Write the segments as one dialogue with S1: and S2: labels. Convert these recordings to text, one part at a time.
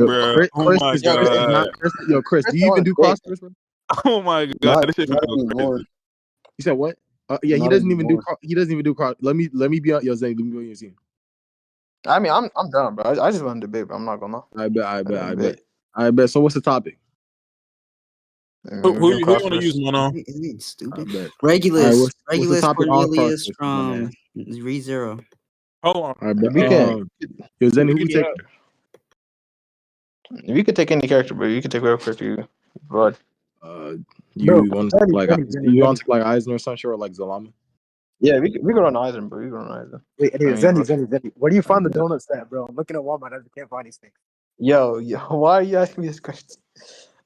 S1: bro.
S2: Chris,
S1: Oh
S2: Chris
S1: my
S2: is
S1: god.
S2: not Chris. Yo, Chris, do you even do crossfits, bro?
S1: Oh my god.
S3: Not,
S1: This shit
S3: not
S1: feels
S3: anymore.
S1: crazy.
S2: You said what? Yeah, he
S3: Not
S2: doesn't even do.
S3: anymore.
S2: He doesn't even do cross. Let me be on. Yo, Zane, let me be on your team.
S3: I mean, I'm down, bro. I just want to debate, but I'm not gonna.
S2: I bet. So what's the topic?
S1: Who you want to use, Mono?
S4: Isn't it
S2: I
S4: stupid?
S2: bet.
S4: Regulus,
S2: what's the
S4: Regulus
S2: topic on
S4: Cornelius
S2: CrossFit,
S4: from ReZero.
S1: Hold on.
S2: I bet.
S3: We can.
S2: Yo, Zenny, who we
S1: Yeah.
S2: take?
S3: We could take any character, bro. You could take whatever character you want.
S2: You want to like you want to like Eisner or something, or like Zalama?
S3: Yeah, we could run Eisen, bro. We could run Eisen.
S5: Wait,
S3: I mean,
S5: Zenny. Where do you find the donuts at, bro? I'm looking at Walmart. I can't find these things.
S3: Yo, why are you asking me this question?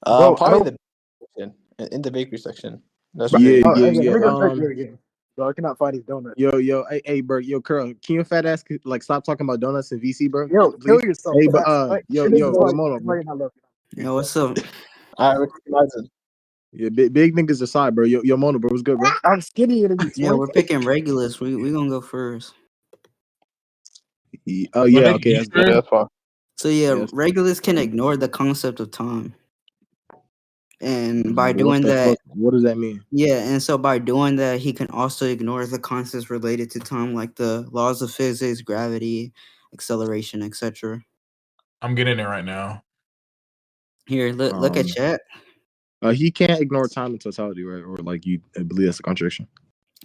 S5: Bro,
S3: Probably the section, in the bakery section. That's
S2: Yeah,
S3: where
S5: Let
S2: yeah.
S5: me go check here again. Bro, I cannot find these donuts.
S2: Yo, hey, bro, yo, Curl, can you fat ass like stop talking about donuts in VC, bro?
S5: Yo,
S2: Please?
S5: kill yourself.
S2: Hey, but
S5: Yo,
S2: Mono, bro.
S4: Yo, what's up?
S3: All right, Eisen.
S2: Yeah, big niggas aside, bro. Yo, Mono, bro, what's good, bro?
S5: I'm skinnier than you.
S4: Yeah, we're picking Regulus. We gonna go first.
S2: Oh yeah, okay, that's good.
S3: Yeah, that's fine.
S4: So yeah,
S2: Yes.
S4: Regulus can ignore the concept of time, and by doing that,
S2: what does that mean?
S4: yeah, and so by doing that, he can also ignore the concepts related to time, like the laws of physics, gravity, acceleration, etc.
S1: I'm getting it right now.
S4: Here, look at chat.
S2: He can't ignore time in totality, right? Or like you believe that's a contradiction.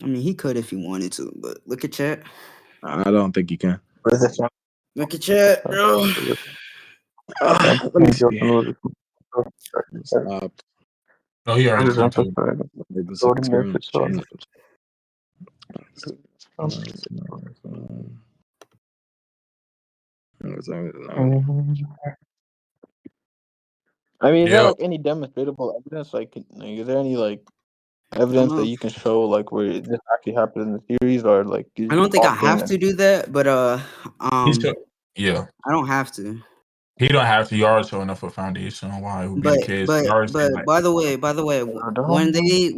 S4: I mean, he could if he wanted to, but look at chat.
S2: I don't think you can.
S4: Look at chat, bro.
S2: Let me see. Stop.
S1: No, he already jumped to
S3: I mean, is there like any demonstrable evidence? Like, is there any like evidence that you can show like where this actually happened in the series, or like?
S4: I don't think I have to do that, but
S1: yeah,
S4: I don't have to.
S1: He don't have to. You already show enough of foundation on why it would be the case.
S4: But by the way, when they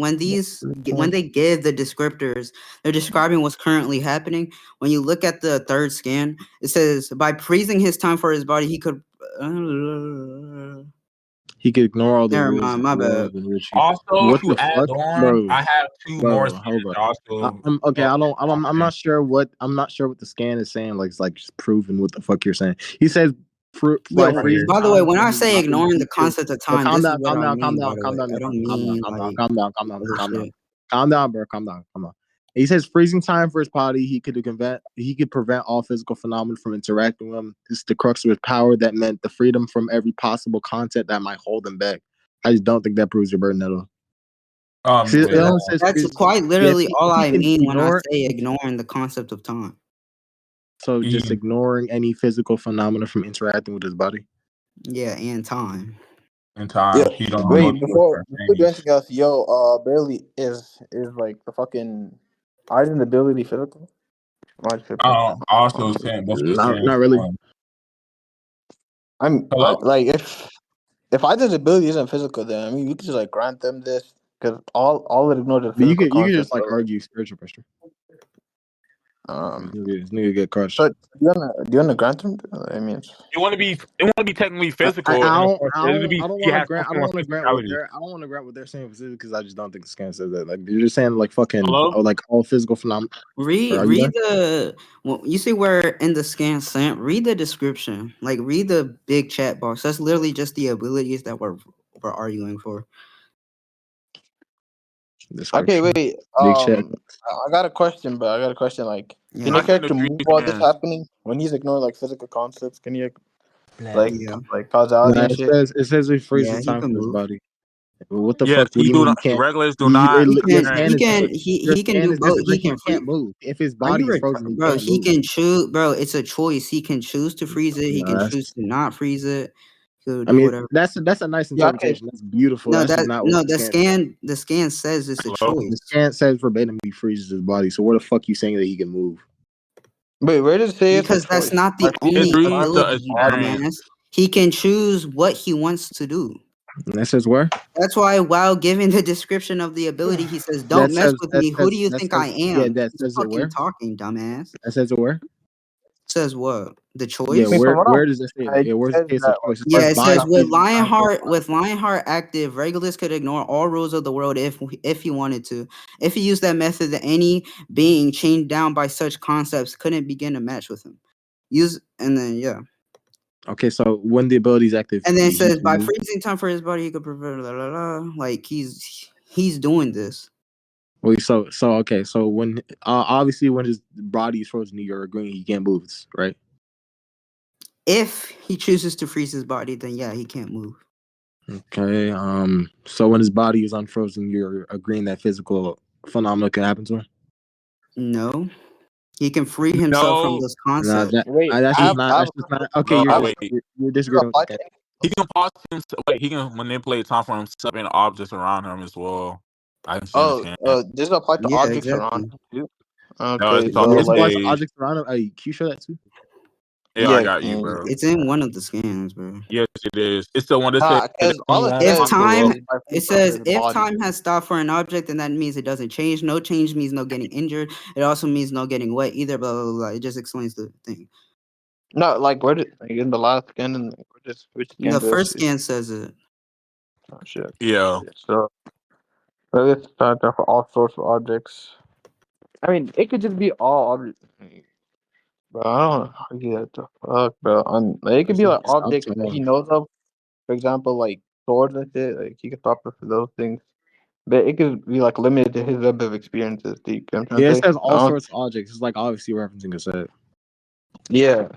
S4: give the descriptors, they're describing what's currently happening. When you look at the third scan, it says by freezing his time for his body, he could
S2: ignore all the
S4: Never
S2: rules.
S4: mind, my bad.
S1: Also,
S2: what
S1: to
S2: the
S1: add
S2: fuck,
S1: on,
S2: bro?
S1: I have two more scans.
S2: I'm not sure what the scan is saying. Like, it's like just proving what the fuck you're saying. He says.
S4: By the way, when I say ignoring the concept of time,
S2: calm down,
S4: calm down,
S2: bro. Calm down. He says freezing time for his body. He could prevent all physical phenomena from interacting with him. This is the crux of his power that meant the freedom from every possible content that might hold him back. I just don't think that proves your burden at all.
S4: That's quite literally all I mean when I say ignoring the concept of time.
S2: So just ignoring any physical phenomena from interacting with his body.
S4: Yeah, and time.
S3: Yeah. Wait, before we do anything else, barely is like the fucking Eisen ability physical?
S1: Also saying
S2: not really.
S3: I'm like if Eisen's ability isn't physical, then I mean we could just like grant them this because all it ignores is physical.
S2: You can just like argue spiritual pressure. This nigga get crushed.
S3: So do you wanna grant him? I mean,
S1: it want to be technically physical.
S2: I don't want to grant what they're saying specifically because I just don't think the scan says that. Like you're just saying like fucking like all physical phenomena.
S4: Read you see where in the scan sent. Read the description. Like read the big chat box. That's literally just the abilities that we're arguing for.
S3: Okay, wait. I got a question, but Like, can your character move while this happening when he's ignoring like physical concepts? Can he like causality and shit?
S2: It says he freezes time from his body. What the fuck?
S1: Regulars do not.
S4: He can do both. He
S2: can't move if his body is frozen.
S4: Bro, he can choose. Bro, it's a choice. He can choose to freeze it. He can choose to not freeze it.
S2: I mean, that's a nice interpretation. That's beautiful.
S4: The scan says it's a choice.
S2: The scan says verbatim he freezes his body. So where the fuck you saying that he can move?
S3: Wait, where does it say?
S4: Because that's not the only ability, dumbass. He can choose what he wants to do.
S2: And that says where?
S4: That's why while giving the description of the ability, he says, "Don't mess with me. Who do you think I am?"
S2: Yeah, that says it where?
S4: Talking, dumbass.
S2: That says it where?
S4: Says what? The choice?
S2: Yeah,
S3: from what
S2: where does it say?
S3: it
S2: Yeah, where's the
S3: says
S2: case of
S3: that
S2: choice? As far
S4: Yeah,
S2: as
S4: it says
S2: body
S4: with Lionheart active, Regulus could ignore all rules of the world if he wanted to. If he used that method, that any being chained down by such concepts couldn't begin to match with him.
S2: Okay, so when the ability is active,
S4: And then it
S2: he
S4: says
S2: can
S4: by
S2: move.
S4: freezing time for his body, he could prevent like he's doing this.
S2: Well, so okay, so when obviously when his body is frozen, you're agreeing he can't move, right?
S4: If he chooses to freeze his body, then yeah, he can't move.
S2: Okay. So when his body is unfrozen, you're agreeing that physical phenomena can happen to him.
S4: No, he can free himself from
S1: No,
S4: those
S2: No,
S4: concepts.
S3: wait,
S2: that's
S3: I
S2: just
S3: have,
S2: not.
S3: I have
S2: That's
S3: a
S2: just
S3: question.
S2: not. Okay,
S1: no,
S3: I have a
S1: wait.
S3: question.
S2: you're
S3: Does it
S2: disagreeing.
S3: apply
S2: Okay.
S3: to any?
S1: He can pause himself. Wait, he can manipulate time for himself and objects around him as well. I understand.
S3: Does it apply to
S4: Yeah,
S3: objects around
S4: exactly.
S3: him too?
S1: No, it's
S3: Okay,
S1: just on
S3: so
S1: his
S2: This
S3: like,
S2: applies to
S1: page.
S2: objects around him. Hey, can you show that too?
S1: Yeah, I
S3: yeah,
S1: got you, bro.
S4: It's in one of the scans, bro.
S1: Yes, it is. It's the one that says
S3: because all it
S4: If
S3: says
S4: time,
S3: is by
S4: it
S3: freezing time for
S4: says
S3: his
S4: if
S3: body.
S4: time has stopped for an object, then that means it doesn't change. No change means no getting injured. It also means no getting wet either. Blah blah blah. It just explains the thing.
S3: No, like where did like in the last scan and which scan
S4: The
S3: does
S4: first
S3: it?
S4: scan says it.
S3: Oh shit.
S1: Yeah.
S3: So let's start there for all sorts of objects. I mean, it could just be all objects. Bro, I don't know how to get the fuck, bro. Like, it could be like
S2: Stop
S3: objects that he
S2: talking.
S3: knows of. For example, like swords and shit. Like he could stop it for those things. But it could be like limited to his web of experiences. Do you get what I'm trying
S2: Yeah,
S3: to
S2: it
S3: say?
S2: says all sorts of objects. It's like obviously referencing a set.
S3: Yeah.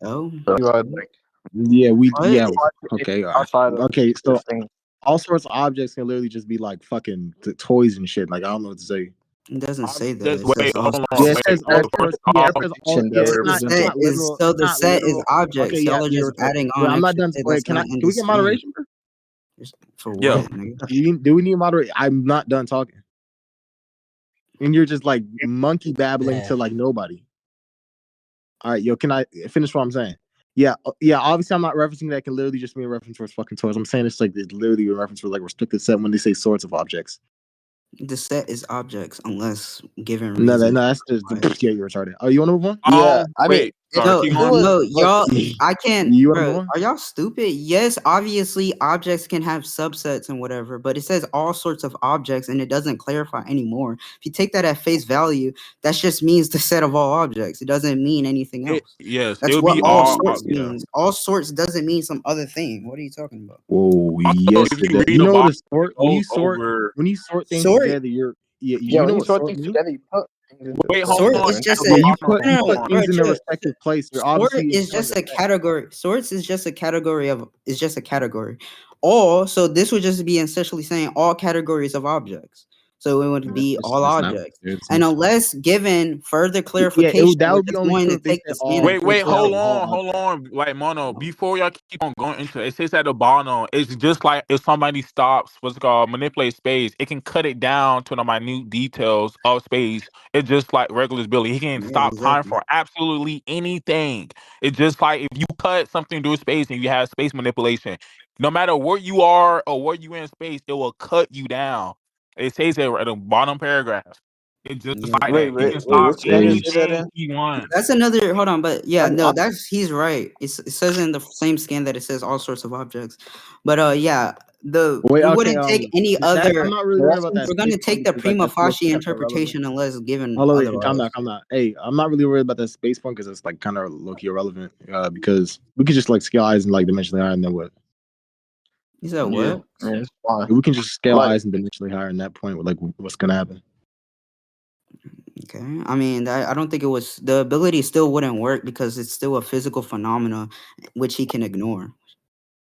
S4: Oh,
S3: You are like
S2: Yeah,
S4: what?
S2: okay,
S3: outside of
S2: okay. So
S3: this thing.
S2: all sorts of objects can literally just be like fucking toys and shit. Like I don't know what to say.
S4: It doesn't say that.
S1: Just
S4: It
S1: wait,
S4: says all
S1: hold
S4: sorts
S1: on,
S2: Yeah, it
S4: of
S1: wait.
S2: says all
S1: First
S4: objects.
S2: sorts. Yeah, it
S1: off,
S2: says all.
S3: Fiction that
S2: Yeah,
S3: we're
S2: it's
S3: presenting.
S2: not literal.
S4: So
S2: It's
S4: the
S2: not
S4: set is
S2: literal. Okay,
S4: objects.
S2: yeah,
S4: Y'all are
S2: you're
S4: just
S2: retarded.
S4: adding
S2: Wait,
S4: on
S2: I'm not
S4: extra
S2: done.
S4: shit
S2: Wait,
S4: that's
S2: can
S4: not in
S2: we
S4: the
S2: get
S4: scan.
S2: moderation, bro?
S4: For
S1: yeah.
S4: what, nigga?
S2: Do we need moderate? I'm not done talking, and you're just like monkey babbling to like nobody. All right, yo, can I finish what I'm saying? Yeah, yeah. Obviously, I'm not referencing that. Can literally just be a reference for fucking toys. I'm saying it's like it's literally a reference for like restricted set when they say sorts of objects.
S4: The set is objects unless given
S2: No,
S4: reason.
S2: that's just yeah, you're retarded. Oh, you want to move on?
S3: Yeah, I mean,
S1: Wait.
S3: if,
S1: Sorry,
S4: No,
S1: keep
S3: if it
S1: going.
S3: was
S4: no,
S3: like
S4: y'all. I can't,
S2: You want to move
S4: bro.
S2: on?
S4: Are y'all stupid? Yes, obviously, objects can have subsets and whatever, but it says all sorts of objects, and it doesn't clarify anymore. If you take that at face value, that just means the set of all objects. It doesn't mean anything else.
S1: Yes, it
S4: That's
S1: would
S4: what
S1: be
S4: all
S1: all.
S4: sorts
S1: Yeah.
S4: means. All sorts doesn't mean some other thing. What are you talking about?
S2: Whoa,
S1: Also,
S2: yes,
S1: if
S2: it
S1: you
S2: does.
S1: read
S2: You
S1: the
S2: know
S1: bottom,
S2: the sort
S1: it goes over.
S2: when you sort things
S4: Sort,
S2: together.
S3: yeah,
S2: You
S3: when
S2: know
S3: you
S2: what
S3: sort
S2: sort
S3: things
S2: means?
S3: together, you put things into
S1: Wait, hold
S3: like
S4: sort
S1: on.
S4: is
S3: different
S4: just
S1: At
S4: a
S1: the
S2: Yeah,
S1: bottom,
S2: you
S4: no,
S1: hold
S2: put
S1: on.
S4: bro,
S2: things in their
S4: chill.
S2: respective place. You're
S4: Sort
S2: obviously
S4: is
S2: ignoring
S4: just
S2: the
S4: a
S2: fact.
S4: category. Sorts is just a category of is just a category. All so this would just be essentially saying all categories of objects. So it would be all
S2: That's not
S4: objects.
S2: what it
S4: And
S2: says.
S4: unless given further
S2: Yeah,
S4: clarification,
S2: that
S4: we're
S2: would be
S4: just
S2: only
S4: going
S2: true
S4: to
S2: if they
S4: take the
S2: said
S4: scan
S2: all.
S4: at
S1: Wait,
S2: If they
S4: face
S1: wait,
S2: said like
S1: hold
S4: value.
S2: all
S1: on, hold
S2: objects.
S1: on. Like Mono, before y'all keep on going into it, it says at the bottom, it's just like if somebody stops what's it called, manipulate space, it can cut it down to the minute details of space. It's just like regular Billy. He can
S4: Yeah,
S1: stop time
S4: exactly.
S1: for absolutely anything. It's just like if you cut something through space and you have space manipulation, no matter where you are or where you in space, it will cut you down. It says it at the bottom paragraph. It's just
S4: Yeah.
S1: like that. He can
S3: wait,
S1: stop
S3: which scan is that
S1: anything
S3: in?
S1: he wants.
S4: That's another hold on, but yeah,
S3: I mean,
S4: no, that's he's right. It says in the same scan that it says all sorts of objects. But yeah,
S2: Wait,
S4: we
S2: okay.
S4: wouldn't take any
S2: That I'm
S4: other
S2: not really
S3: but
S2: worried
S3: that
S2: about that
S3: seems
S4: we're gonna
S2: space point
S4: take the
S2: because like
S4: prima
S2: that's low
S4: facie
S2: kind of irrelevant.
S4: interpretation unless given
S2: Hold on, wait,
S4: otherwise.
S2: calm down. Hey, I'm not really worried about that space point because it's like kind of low key irrelevant. Because we could just like scale eyes and like dimensionally higher, and then what?
S4: You said
S3: yeah,
S4: what?
S3: it's fine.
S2: We can just scale
S3: Like,
S2: eyes and dimensionally higher, and that point with like what's gonna happen.
S4: Okay. I mean, I don't think it was the ability still wouldn't work because it's still a physical phenomena which he can ignore.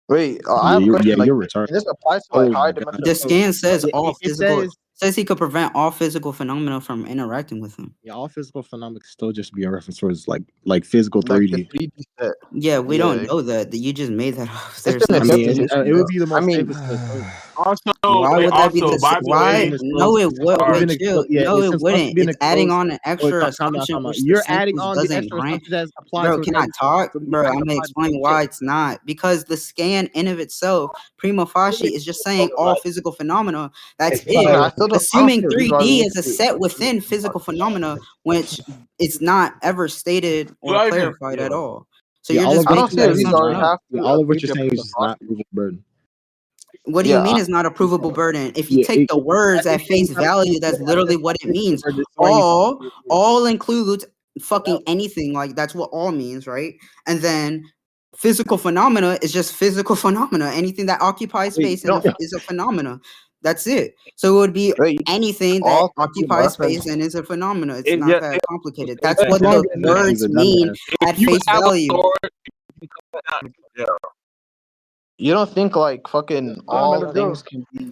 S3: wait, I have a question. Like,
S2: You're retarded.
S3: and this applies to like
S2: Oh
S3: high
S2: my god.
S3: dimensional
S4: The
S3: space.
S4: scan says
S2: Yeah,
S4: all
S2: it
S4: physical
S2: says
S4: says he could prevent all physical phenomena from interacting with him.
S2: yeah, all physical phenomena can still just be a reference towards like physical
S3: Like the
S2: 3D.
S3: 3D set.
S4: Yeah, we don't
S3: Yeah,
S4: know that. You just made that up.
S3: it's
S4: There's
S3: an
S4: no
S3: interpretation.
S2: It would
S3: Though.
S2: be the
S3: I
S2: most
S3: mean,
S2: safest to assume.
S1: Also,
S4: Why
S1: wait,
S4: would that be
S1: also,
S4: this?
S1: by the
S2: It's
S4: Why?
S1: way,
S2: an
S4: No,
S2: exposed.
S4: it would.
S2: It's
S4: Wait,
S2: been
S4: chill.
S2: exposed. Yeah,
S4: No,
S2: it's
S4: it
S2: supposed to
S4: wouldn't.
S2: be an
S4: It's adding
S2: exposed.
S4: on an
S2: Wait,
S4: extra
S2: calm down,
S4: assumption,
S2: calm down.
S4: which the
S2: You're adding
S4: sentence
S2: on the
S4: doesn't
S2: extra
S4: grant.
S2: assumption that's applied
S4: Bro,
S2: towards
S4: can I
S2: everything.
S4: talk?
S2: So you're
S4: Bro,
S2: not
S4: I'm
S2: gonna
S4: gonna
S2: apply the
S4: explain
S2: same
S4: why
S2: shit.
S4: it's not. Because the scan in of itself, prima facie, is just saying all physical phenomena. That's
S3: I
S4: it.
S3: still
S4: assuming
S3: see a reason why we
S4: 3D
S3: need
S4: is a
S3: to
S4: set
S3: agree
S4: within
S3: to
S4: physical phenomena, which it's not ever stated
S1: You
S4: or
S1: don't even.
S4: clarified at
S1: Yeah.
S4: all. So
S2: Yeah,
S4: you're
S2: all
S4: just
S2: of
S3: I
S2: what
S3: don't
S2: you're
S4: making
S3: see
S4: that
S3: a
S2: saying is
S3: reason why
S4: assumption
S3: we
S2: not.
S4: up.
S3: have
S2: Yeah,
S3: to
S2: all of
S3: agree
S2: what you're
S3: to
S2: saying is
S3: prima
S2: just not
S3: facie.
S2: provable burden.
S4: What do you
S3: Yeah,
S4: mean it's not a provable burden? If you
S2: Yeah,
S4: take the words
S2: at
S4: at
S2: the same
S4: face
S2: time,
S4: value, that's literally what it means. All includes fucking anything. Like that's what all means, right? And then physical phenomena is just physical phenomena. Anything that occupies space is a phenomena. That's it. So it would be anything that
S3: all can be
S4: occupies space
S3: referenced.
S4: and is a phenomena. It's
S1: It
S4: not
S1: just
S4: that complicated.
S1: it's
S4: That's
S1: that
S4: what
S2: This
S4: the
S2: nigga's
S4: words
S2: a
S4: mean
S2: dumbass.
S1: if
S4: at
S1: you
S4: face
S1: have a
S4: value.
S1: sword, you can cut it down. Yeah.
S3: You don't think like fucking all
S5: let's
S3: things
S5: go.
S3: can be,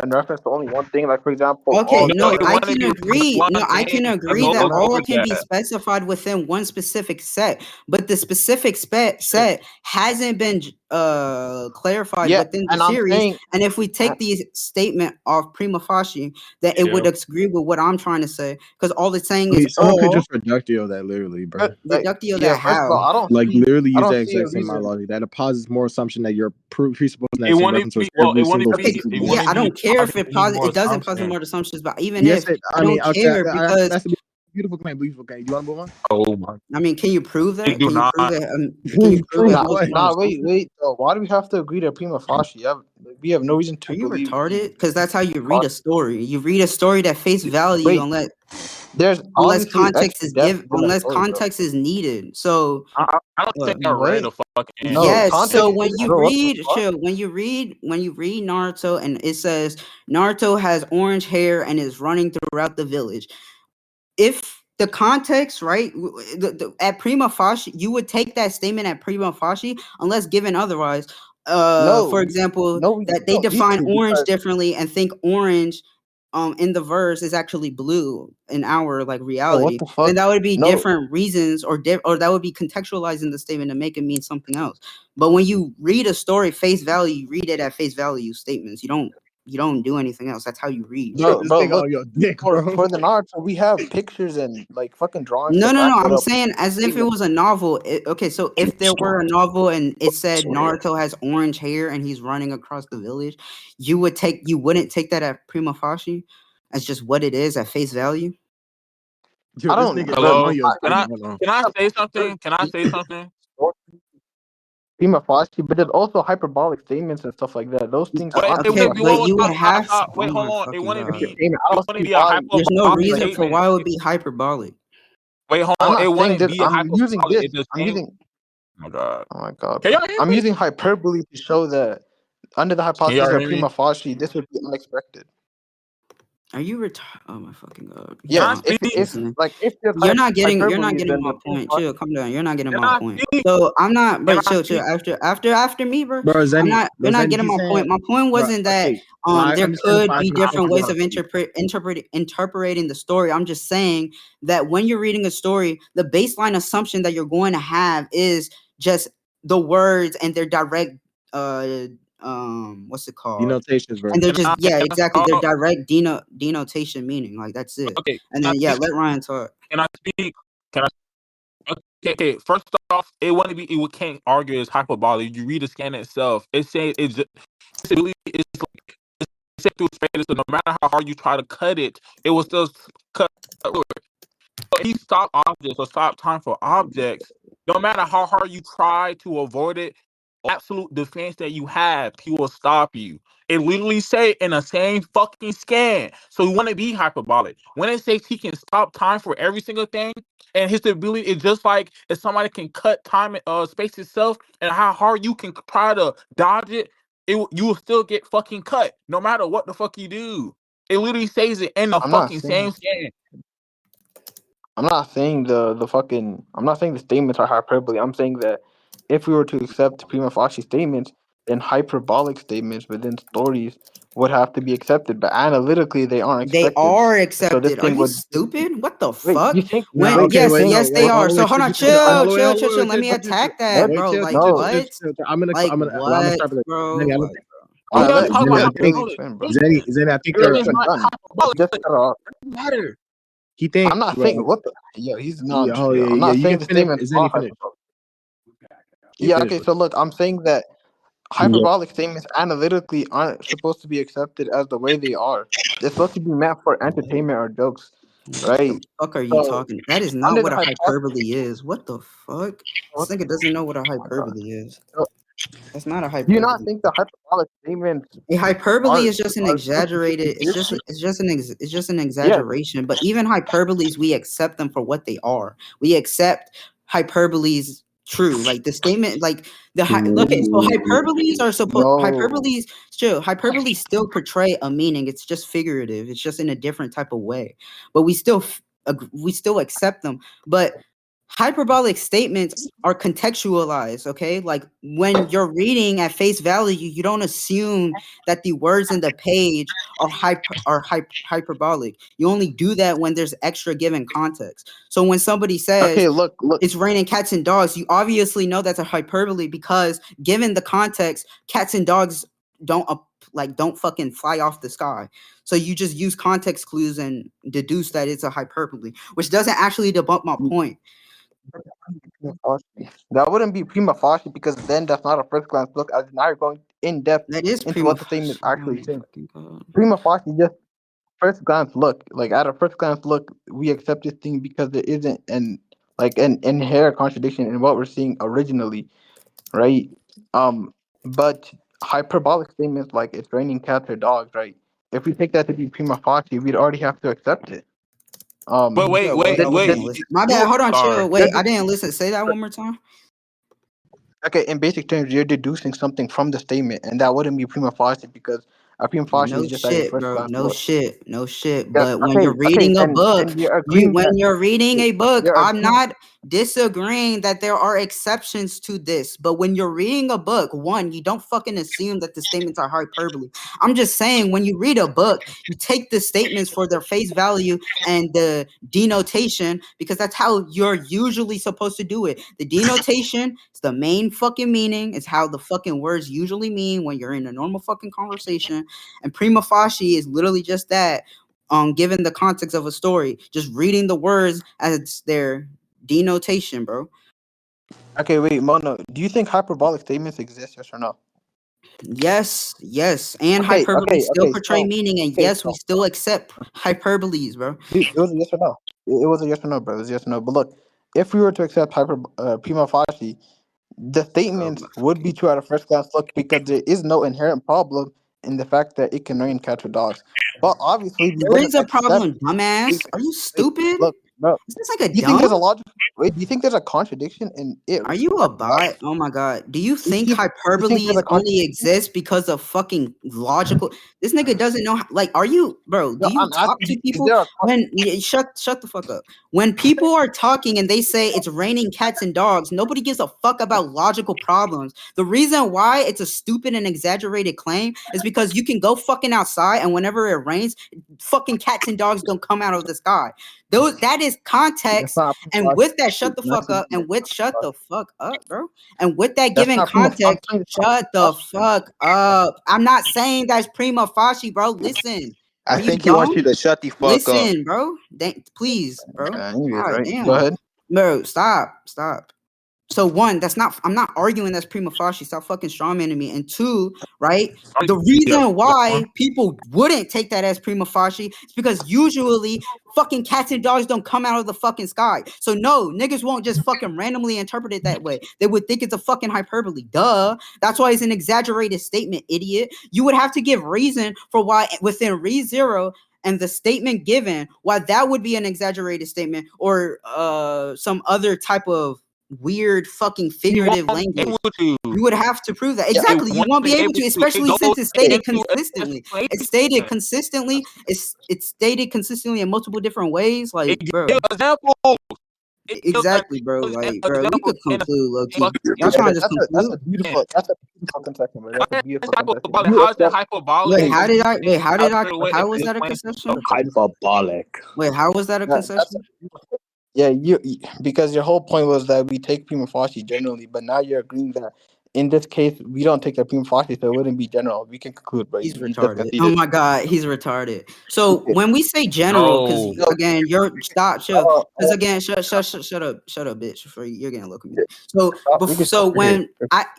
S3: in reference to only one thing? Like for example,
S4: Okay,
S3: all
S4: no,
S1: It
S4: I
S1: want to
S4: can
S1: be
S4: agree.
S1: one
S4: No, I
S1: thing
S4: can
S1: that
S4: agree that
S1: goes
S4: all
S1: with
S4: can be
S1: that.
S4: specified within one specific set, but the specific set hasn't been clarified
S3: yeah,
S4: within the
S3: and I'm
S4: series.
S3: saying,
S4: And if we take the statement of prima facie, then it would agree with what I'm trying to say, because all it's saying is
S2: Someone could
S4: all
S2: just reductio that literally, bro.
S4: deductio
S3: yeah.
S4: that
S3: First of all,
S4: how.
S2: Like literally
S3: I
S2: use
S3: don't
S2: that
S3: see a
S2: exact same
S3: reason.
S2: logic. That posits more assumption that you're presupposing
S1: It
S2: that's in
S1: wouldn't
S2: reference to
S1: be well. It
S2: every
S1: wouldn't
S2: single
S1: be.
S4: Okay,
S2: physical
S1: It
S2: being.
S4: yeah,
S1: wouldn't
S4: I
S1: be
S4: don't care if
S1: positive anymore.
S4: it doesn't posit
S1: Assumption.
S4: more assumptions, but even
S2: Yes,
S4: if I don't care because
S2: that's a beautiful claim. Beautiful claim. Do you want to move on?
S1: Oh my!
S4: I mean, can you prove
S1: They
S4: that?
S1: do
S4: Can you
S1: not.
S4: prove it? Can you prove it
S2: Prove
S3: Nah,
S4: holds
S2: what?
S4: more
S3: wait,
S4: assumptions?
S3: wait. Why do we have to agree to prima facie? We have no reason
S4: Are
S3: to
S4: you
S3: believe.
S4: retarded? Because that's how you read a story. You read a story at face value
S3: Wait, there's
S4: unless
S3: obviously
S4: context
S3: extra
S4: is
S3: depth in the
S4: unless
S3: story, bro.
S4: context is needed. So
S1: I don't think
S4: what?
S1: I read
S3: Wait,
S1: a fucking.
S3: no
S4: Yes. So
S3: context,
S4: when you
S3: bro. What the
S4: read,
S3: fuck?
S4: chill. When you read Naruto, and it says Naruto has orange hair and is running throughout the village. If the context, right, at prima facie, you would take that statement at prima facie unless given otherwise. For
S3: No,
S4: example,
S3: no, we
S4: that they
S3: don't need
S4: define
S3: to
S4: orange
S3: because
S4: differently and think orange in the verse is actually blue in our like
S3: what
S4: reality,
S3: the fuck?
S4: then that would be
S3: No,
S4: different reasons or that would be contextualizing the statement to make it mean something else. But when you read a story face value, you read it at face value statements. You don't do anything else. That's how you read.
S2: Yo,
S3: bro,
S2: this
S3: bro.
S2: nigga
S3: Look,
S2: on your dick, bro.
S3: for the Naruto, we have pictures and like fucking drawings to
S4: No, no,
S3: back
S4: no.
S3: it
S4: I'm
S3: up.
S4: saying as if it was a novel. Okay, so if there were a novel and it said Naruto has orange hair and he's running across the village, you wouldn't take that at prima facie as just what it is at face value.
S2: Yo,
S3: I
S2: this
S3: don't,
S2: nigga is
S3: bro.
S1: Hello.
S2: on your
S1: Can
S2: dick,
S1: I?
S2: bro.
S1: Can I say something? Can I say something?
S3: Prima facie, but there's also hyperbolic statements and stuff like that. Those things
S1: Wait,
S3: aren't
S1: it
S3: prima
S4: Okay,
S1: wouldn't be.
S3: facie.
S4: but
S1: Whoa,
S4: you would
S1: stop, stop,
S4: have.
S1: stop.
S4: Oh
S1: Wait, hold
S4: my
S1: on. It
S4: fucking
S1: wouldn't
S4: god!
S1: be.
S3: I
S1: It
S3: don't see
S1: wouldn't be a
S3: why.
S4: There's no
S1: hyperbolic
S4: reason
S3: Like,
S4: for
S1: statement.
S4: why it would be hyperbolic.
S1: Wait, hold
S3: I'm
S1: on. It
S3: not saying
S1: wouldn't
S3: this.
S1: be a
S3: I'm using
S1: hyperbolic.
S3: this.
S1: It's the
S3: I'm
S1: same.
S3: using.
S1: Oh my god.
S3: Oh my god.
S1: Can y'all hear
S3: I'm
S1: me?
S3: using hyperbole to show that under the
S1: Can y'all
S3: hypothesis of
S1: hear me?
S3: prima facie, this would be unexpected.
S4: Are you retarded? Oh my fucking god!
S1: Can
S3: Yeah,
S1: I
S4: Nah,
S1: speak?
S3: if
S4: listen.
S3: like if there's
S4: You're not
S3: hyperbole,
S4: getting
S3: then
S4: my
S3: the prima
S4: point. Chill,
S3: facie.
S4: calm down. You're not getting
S1: Can
S4: my
S1: I
S4: point.
S1: speak?
S4: So I'm not,
S1: Can
S4: bro.
S1: I
S4: Chill, chill.
S1: speak?
S4: After me, bro.
S2: Bro, Zenny,
S4: You're not getting
S2: he's
S4: my
S2: saying,
S4: point. My point
S2: bro,
S4: wasn't that
S2: okay, I
S4: there
S2: understand the
S4: could
S2: point.
S4: be
S2: I
S4: different ways of
S2: understand.
S4: interpreting the story. I'm just saying that when you're reading a story, the baseline assumption that you're going to have is just the words and their direct uh what's it called?
S2: Denotations, bro.
S4: And they're
S1: Can
S4: just,
S1: I?
S4: yeah, exactly. Their
S1: Oh,
S4: direct denotation meaning. Like that's it.
S1: okay.
S4: And
S1: Can
S4: then
S1: I
S4: yeah,
S1: speak?
S4: let Ryan talk.
S1: Can I speak? Can I? Okay, okay. First off, it wouldn't be. It can't argue it's hyperbolic. You read the scan itself. It says it's really. It's like it's set through space. So no matter how hard you try to cut it, it will still cut through it. If you stop objects or stop time for objects, no matter how hard you try to avoid it, absolute defense that you have, he will stop you. It literally say in the same fucking scan. So you want to be hyperbolic. When it says he can stop time for every single thing, and his ability is just like if somebody can cut time space itself, and how hard you can try to dodge it, you will still get fucking cut, no matter what the fuck you do. It literally says it in the
S3: I'm not
S1: fucking
S3: saying.
S1: same scan.
S3: I'm not saying the fucking. I'm not saying the statements are hyperbole. I'm saying that if we were to accept prima facie statements, then hyperbolic statements within stories would have to be accepted. But analytically, they aren't
S4: They
S3: expected.
S4: are
S3: So this
S4: accepted. Are
S3: thing
S4: you
S3: would.
S4: stupid? What the
S3: Wait,
S4: fuck?
S3: you think?
S2: Nah,
S4: When
S3: Wait,
S2: okay,
S3: you
S4: yes,
S2: wait,
S3: think?
S2: no,
S4: yes, they
S2: wait,
S4: are.
S2: hold on,
S4: So
S2: wait,
S4: hold on, chill. Let me attack that,
S2: wait,
S4: bro.
S2: chill,
S4: Like
S2: chill, chill,
S3: No.
S2: chill,
S4: what?
S2: chill.
S4: Like
S2: I'm gonna
S4: what,
S2: start with it.
S4: bro?
S2: Zenny, I don't
S4: Like,
S2: think,
S1: You
S3: All right,
S1: guys
S3: let
S1: talk about
S2: Zenny, I
S3: let
S2: think,
S3: Billy
S1: hyperbolic.
S3: explain, bro.
S2: Zenny, I think
S1: It
S3: Let
S2: you're,
S1: doesn't
S3: him
S1: like
S3: done.
S1: hyperbolic.
S3: Just
S1: It
S3: cut off.
S1: doesn't matter.
S2: he think,
S3: I'm not
S2: bro,
S3: saying what the. Yeah, he's
S2: yeah,
S3: not.
S2: oh,
S3: I'm
S2: yeah,
S3: not
S2: you
S3: saying
S2: can
S3: the
S2: finish,
S3: statements are
S2: Zenny, finish.
S3: hyperbolic.
S2: You
S3: Yeah.
S2: finish,
S3: Okay.
S2: bro.
S3: So look, I'm saying that hyperbolic statements analytically aren't supposed to be accepted as the way they are. They're supposed to be meant for entertainment or jokes,
S4: What the
S3: right?
S4: fuck are you
S3: So
S4: talking? That is not
S3: under
S4: what
S3: the
S4: a
S3: hypothesis,
S4: hyperbole is. What the fuck? This
S3: what?
S4: nigga doesn't know what a
S3: Oh my god.
S4: hyperbole is.
S3: So,
S4: That's not a
S3: do you not
S4: hyperbole.
S3: think the hyperbolic statements
S4: A hyperbole
S3: are
S4: is just an
S3: are supposed to be
S4: exaggerated.
S3: taken seriously?
S4: It's just an
S3: Yeah.
S4: exaggeration. But even hyperboles, we accept them for what they are. We accept hyperboles true. Like the statement, like look at so
S3: No.
S4: hyperboles still portray a meaning. It's just figurative. It's just in a different type of way. But we still accept them. But hyperbolic statements are contextualized, okay? Like when you're reading at face value, you don't assume that the words in the page hyperbolic. You only do that when there's extra given context. So when somebody says
S3: Okay. Look.
S4: it's raining cats and dogs, you obviously know that's a hyperbole because given the context, cats and dogs don't fucking fly off the sky. So you just use context clues and deduce that it's a hyperbole, which doesn't actually debunk my point.
S3: Prima facie. That wouldn't be prima facie because then that's not a first glance look. As now you're going in depth
S4: That is
S3: into
S4: prima
S3: what the statement is
S4: facie. Oh
S3: actually
S4: my
S3: saying.
S4: fucking god.
S3: Prima facie, just first glance look. Like at a first glance look, we accept this thing because there isn't an inherent contradiction in what we're seeing originally, right? But hyperbolic statements like it's raining cats or dogs, right? If we take that to be prima facie, we'd already have to accept it.
S1: But
S3: Um,
S1: wait,
S4: Yeah, what?
S1: wait,
S4: I
S1: wait.
S4: wasn't
S3: the,
S4: listening. My
S1: You
S4: bad. Hold on, chill.
S1: sorry.
S4: Wait, I didn't listen. Say that one more time.
S3: Okay, in basic terms, you're deducing something from the statement, and that wouldn't be prima facie because a prima facie
S4: No
S3: is just at a
S4: shit,
S3: first
S4: bro.
S3: glance
S4: No
S3: look.
S4: shit. No shit.
S3: Yeah,
S4: But when
S3: okay,
S4: you're
S3: okay,
S4: reading a
S3: then
S4: book,
S3: you're agreeing
S4: when
S3: that
S4: you're reading a book,
S3: you're
S4: I'm
S3: agreeing.
S4: not disagreeing that there are exceptions to this. But when you're reading a book, one, you don't fucking assume that the statements are hyperbole. I'm just saying when you read a book, you take the statements for their face value and the denotation because that's how you're usually supposed to do it. The denotation is the main fucking meaning. It's how the fucking words usually mean when you're in a normal fucking conversation. And prima facie is literally just that. Given the context of a story, just reading the words as their denotation, bro.
S3: Okay, wait, Mono, do you think hyperbolic statements exist, yes or no?
S4: Yes, yes, and
S3: Okay,
S4: hyperbole
S3: okay,
S4: still
S3: okay,
S4: portray meaning, and yes, we
S3: so,
S4: still accept hyperboles, bro.
S3: dude, it was a yes or no. It was a yes or no, bro. It was a yes or no. But look, if we were to accept prima facie, the
S4: Oh
S3: statements
S4: my
S3: would be
S4: fucking
S3: true at a first glance look because there is no inherent problem in the fact that it can rain cats or dogs. But obviously, we
S4: There
S3: wouldn't
S4: is a
S3: accept.
S4: problem, dumbass.
S3: Wait,
S4: Are you
S3: wait,
S4: stupid?
S3: look, bro.
S4: Is this like a
S3: Do you think there's
S4: dumb?
S3: a logic? Wait, do you think there's a contradiction in it?
S4: Are you a bot? Oh my god. Do you
S3: You
S4: think
S3: think you think there's
S4: hyperboles
S3: a
S4: only
S3: contradiction?
S4: exist because of fucking logical? This nigga doesn't know. Like, are you, bro?
S3: No,
S4: Do you
S3: I'm
S4: talk
S3: asking
S4: to
S3: you. Is
S4: people
S3: there a
S4: shut the fuck up? When people are talking and they say it's raining cats and dogs, nobody gives a fuck about logical problems. The reason why it's a stupid and exaggerated claim is because you can go fucking outside and whenever it rains, fucking cats and dogs don't come out of the sky. That is
S3: That's
S4: context.
S3: not
S4: And with that, shut the fuck up. And with shut the fuck up, bro. And with that
S3: that's
S4: given
S3: not prima. I'm
S4: context,
S3: saying it's not
S4: shut
S3: prima
S4: the
S3: facie then.
S4: fuck up. I'm not saying that's prima facie, bro. Listen.
S2: I
S4: Are you
S2: think he wants
S4: dumb?
S2: you to shut the fuck up.
S4: Listen, bro. Please, bro.
S3: Anyways,
S4: God
S3: right? Go
S4: damn.
S3: ahead.
S4: Bro, stop. So one, I'm not arguing that's prima facie. Stop fucking strawmanning me. And two, right? The
S1: Yeah.
S4: reason why people wouldn't take that as prima facie is because usually fucking cats and dogs don't come out of the fucking sky. So no, niggas won't just fucking randomly interpret it that way. They would think it's a fucking hyperbole. Duh. That's why it's an exaggerated statement, idiot. You would have to give reason for why within re zero and the statement given why that would be an exaggerated statement or some other type of weird fucking
S1: You
S4: figurative
S1: won't be
S4: language.
S1: able to.
S4: You would have to prove that.
S3: Yeah.
S1: It
S4: Exactly. You
S1: won't
S4: won't be
S1: be
S4: able
S1: able
S4: to,
S1: to. It
S4: especially
S1: goes
S4: since it's stated
S1: into
S4: consistently. It's stated
S1: explanation.
S4: consistently. It's stated consistently in multiple different ways.
S1: It
S4: Like, bro.
S1: gives examples. It gives
S4: Exactly, bro. Like, bro, we
S1: examples
S4: could
S1: in a
S4: conclude, low key.
S1: fucking
S4: Y'all trying to just
S3: That's
S4: conclude?
S3: a beautiful concession, bro. That's a beautiful concession.
S1: hyperbolic.
S3: You
S1: How is it
S3: accept.
S1: hyperbolic
S4: Wait,
S1: when you
S4: how
S1: have
S4: did I,
S1: the
S4: wait,
S1: way
S4: how
S1: it
S4: was that a
S1: explains
S4: concession?
S1: stuff?
S2: Hyperbolic.
S4: Wait, how was that a
S3: That's
S4: concession?
S3: yeah. Because your whole point was that we take prima facie generally, but now you're agreeing that in this case, we don't take the prima facie, so it wouldn't be general. We can conclude, bro.
S4: He's
S3: You just
S4: retarded. Oh
S3: conceded.
S4: my god, he's retarded. So
S3: Okay.
S4: when we say general, because
S1: No.
S4: again, you're stop, chill.
S3: Oh,
S4: Because
S3: oh,
S4: again, shut up, bitch. For you're getting look at me. So
S3: we can
S4: so
S3: stop right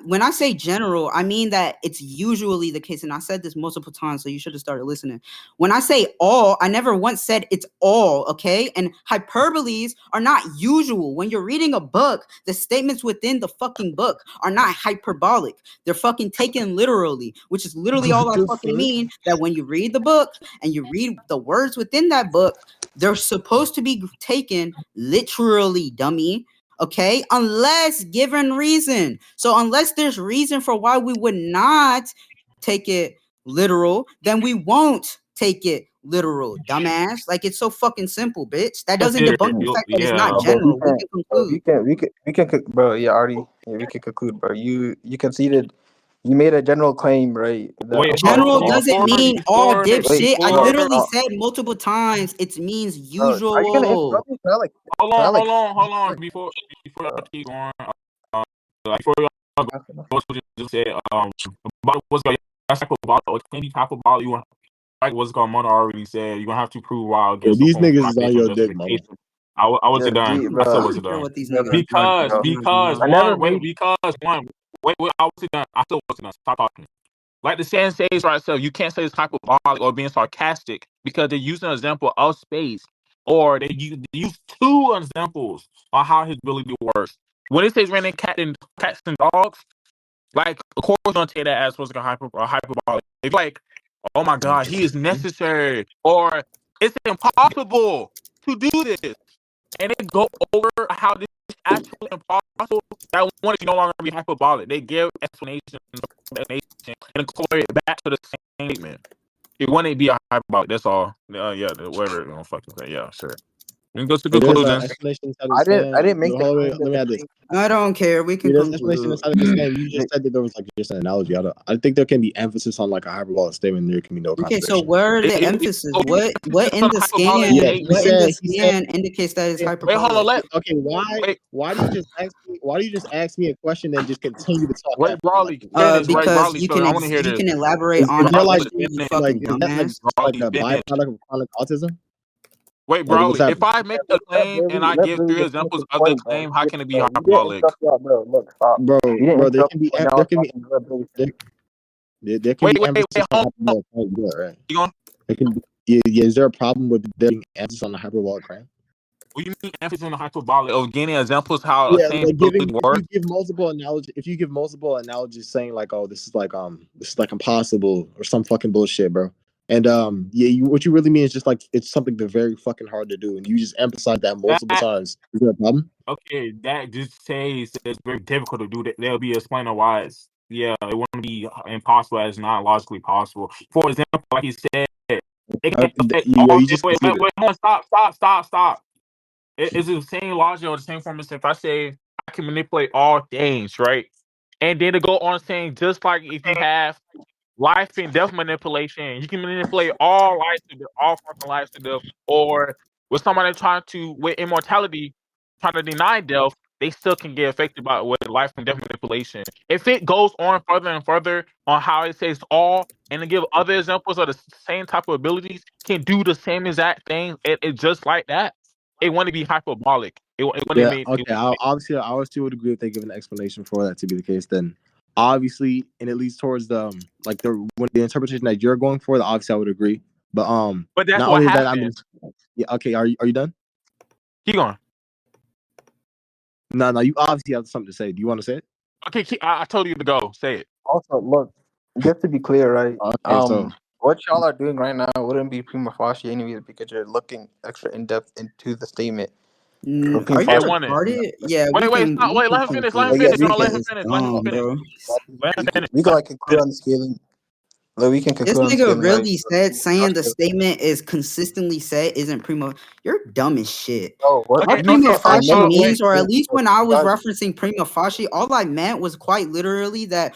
S4: when I say general, I mean that it's usually the case, and I said this multiple times, so you should have started listening. When I say all, I never once said it's all, okay? And hyperboles are not usual. When you're reading a book, the statements within the fucking book are not hyperbolic. They're fucking taken literally, which is literally all I fucking mean. That when you read the book and you read the words within that book, they're supposed to be taken literally, dummy. Okay, unless given reason. So unless there's reason for why we would not take it literal, then we won't take it literal, dumbass. Like it's so fucking simple, bitch. That doesn't
S1: Consider
S4: debunk the fact that it's not
S1: yeah.
S3: But
S4: general. We can conclude.
S3: we can bro. Yeah, already. Yeah, we can conclude, bro. You conceded. You made a general claim, right? That
S1: Wait,
S3: applies to
S4: General
S3: all.
S4: doesn't mean all
S3: Wait,
S4: dipshit. I
S3: bro.
S4: literally said multiple times it means
S3: Bro, are you gonna
S4: usual.
S3: interrupt me? Can I like?
S1: hold
S3: Can I
S1: on,
S3: like?
S1: hold on. Before I keep going, before y'all go to just say about what's going that's like about any type of ball you want like what's called Mona already said you're gonna have to prove why
S2: Yo,
S1: against the
S2: these
S1: form
S2: niggas is on
S1: citation or
S2: your dick, mama.
S1: justification. I wasn't done.
S3: G,
S1: I
S3: bro.
S1: still
S4: I
S1: wasn't
S4: don't care
S1: done
S4: what these
S3: You're
S4: niggas
S3: retarded,
S4: are
S3: bro.
S1: because
S3: I never
S1: one
S3: made.
S1: because one wait I wasn't done. I still wasn't done. Stop talking. Like the saying says right itself, you can't say it's hyperbolic or being sarcastic because they're using an example of space or they use two examples on how his ability works. When it says raining cats and dogs, like of course we're gonna take that as supposed to be hyperbolic. It's like, oh my god, he is necessary or it's impossible to do this. And they go over how this is actually impossible. That one is no longer be hyperbolic. They give explanations and incorporate it back to the same statement. It wouldn't be a hyperbolic. That's all. Yeah, whatever you know, fucking say. Yeah, sure. And goes to
S2: Hey, there's an
S1: conclusions.
S2: explanation inside of this
S3: I
S2: game.
S3: didn't make
S2: No,
S3: the
S2: hold on,
S3: claim
S2: let
S3: that
S2: me
S3: the
S2: add this.
S3: claim.
S4: I don't care. We can
S2: Yeah, there's an explanation
S4: conclude.
S2: inside of this game. You just said that there was like just an analogy. I think there can be emphasis on like a hyperbolic statement. There can be no
S4: Okay, so
S2: contradiction.
S4: where are the
S1: It,
S4: emphasis?
S1: oh,
S4: What in
S1: on a
S4: the
S1: hyperbolic
S4: scan?
S2: Yeah, he
S4: What
S1: statement.
S4: in the
S2: said. He said.
S4: scan indicates that it's
S1: Wait, hold on.
S4: hyperbolic?
S2: Okay, why?
S1: Wait,
S2: Why do you just ask me? Why do you just ask me a question and just continue to talk
S1: wait,
S2: after me? Like,
S1: Brawley, finish. Right,
S4: Because
S1: Brawley. So I want to hear
S4: you
S1: this.
S4: can elaborate
S2: is
S4: on
S2: there
S4: a
S2: like
S4: question, you
S2: like
S4: fucking
S2: is that like
S4: dumbass.
S2: just like
S1: Brawley,
S2: a
S1: finish.
S2: byproduct of chronic autism?
S1: Wait,
S2: Like, what's
S1: Brawley. If
S2: happening?
S1: I make a claim and I
S3: Let
S1: give
S3: Billy
S1: three
S3: just finish
S1: examples
S3: his
S1: of the
S3: point, bro.
S1: claim, how can it be
S3: You didn't
S1: hyperbolic?
S3: interrupt me out, bro. Look, stop.
S2: Bro,
S3: You didn't
S2: bro, there
S3: interrupt
S2: can
S3: me,
S2: be
S3: but now
S2: there
S3: I'm
S2: can be
S3: talking. Let Billy finish.
S2: there can
S1: Wait,
S2: be emphasis on
S1: hold on.
S2: hyperbolic claim, yeah, right?
S1: You going?
S2: It can be, yeah, is there a problem with there being emphasis on the hyperbolic claim?
S1: What do you mean emphasis on the hyperbolic? Of getting examples how a
S2: Yeah,
S1: same
S2: like
S1: ability
S2: giving
S1: works?
S2: if you give multiple analogies saying like, oh, this is like impossible or some fucking bullshit, bro. And yeah, what you really mean is just like it's something that's very fucking hard to do, and you just emphasize that multiple
S1: That
S2: times. Is there a problem?
S1: okay, that just says it's very difficult to do that. They'll be explaining why it's yeah, it wouldn't be impossible as not logically possible. For example, like you said, it can affect all
S2: You just conceded.
S1: wait, hold on, stop. It's the same logic or the same form as if I say I can manipulate all things, right? And then to go on saying just like if you have life and death manipulation. You can manipulate all lives to death, all fucking lives to death. Or with somebody trying to with immortality, trying to deny death, they still can get affected by with life and death manipulation. If it goes on further and further on how it says all and to give other examples of the same type of abilities can do the same exact thing, it just like that. It wouldn't be hyperbolic. It wouldn't
S2: Yeah,
S1: make it
S2: okay.
S1: wouldn't
S2: Obviously, I always would agree if they give an explanation for that to be the case. Then, obviously, and it leads towards the like the interpretation that you're going for. Obviously, I would agree. But
S1: but that's
S2: not
S1: what
S2: only that, I mean,
S1: happened.
S2: yeah. Okay, are you done?
S1: Keep going.
S2: No, you obviously have something to say. Do you want to say it?
S1: Okay, I told you to go. Say it.
S3: Also, look, just to be clear, right?
S2: Okay, so
S3: What y'all are doing right now wouldn't be prima facie anyways because you're looking extra in depth into the statement. For prima
S4: Are you
S1: It
S3: facie,
S1: wouldn't.
S4: retarded? Yeah,
S1: Wait, stop. Wait, let him finish. Let him
S3: oh yeah,
S1: finish.
S4: This
S1: No,
S3: we
S1: let
S3: can.
S4: nigga
S1: him
S4: is
S1: finish. Let him
S4: dumb,
S1: finish.
S4: bro.
S1: Let him finish.
S3: We can like conclude on the scaling. Like, we can
S4: This
S3: conclude on the
S4: nigga
S3: scaling, right?
S4: really said saying the statement is consistently said isn't prima. You're dumb as shit.
S3: Oh, what?
S4: All
S1: Okay,
S4: prima
S1: okay. I
S4: facie
S3: never
S1: wait.
S4: means, or at least when I was
S3: guys,
S4: referencing prima facie, all I meant was quite literally that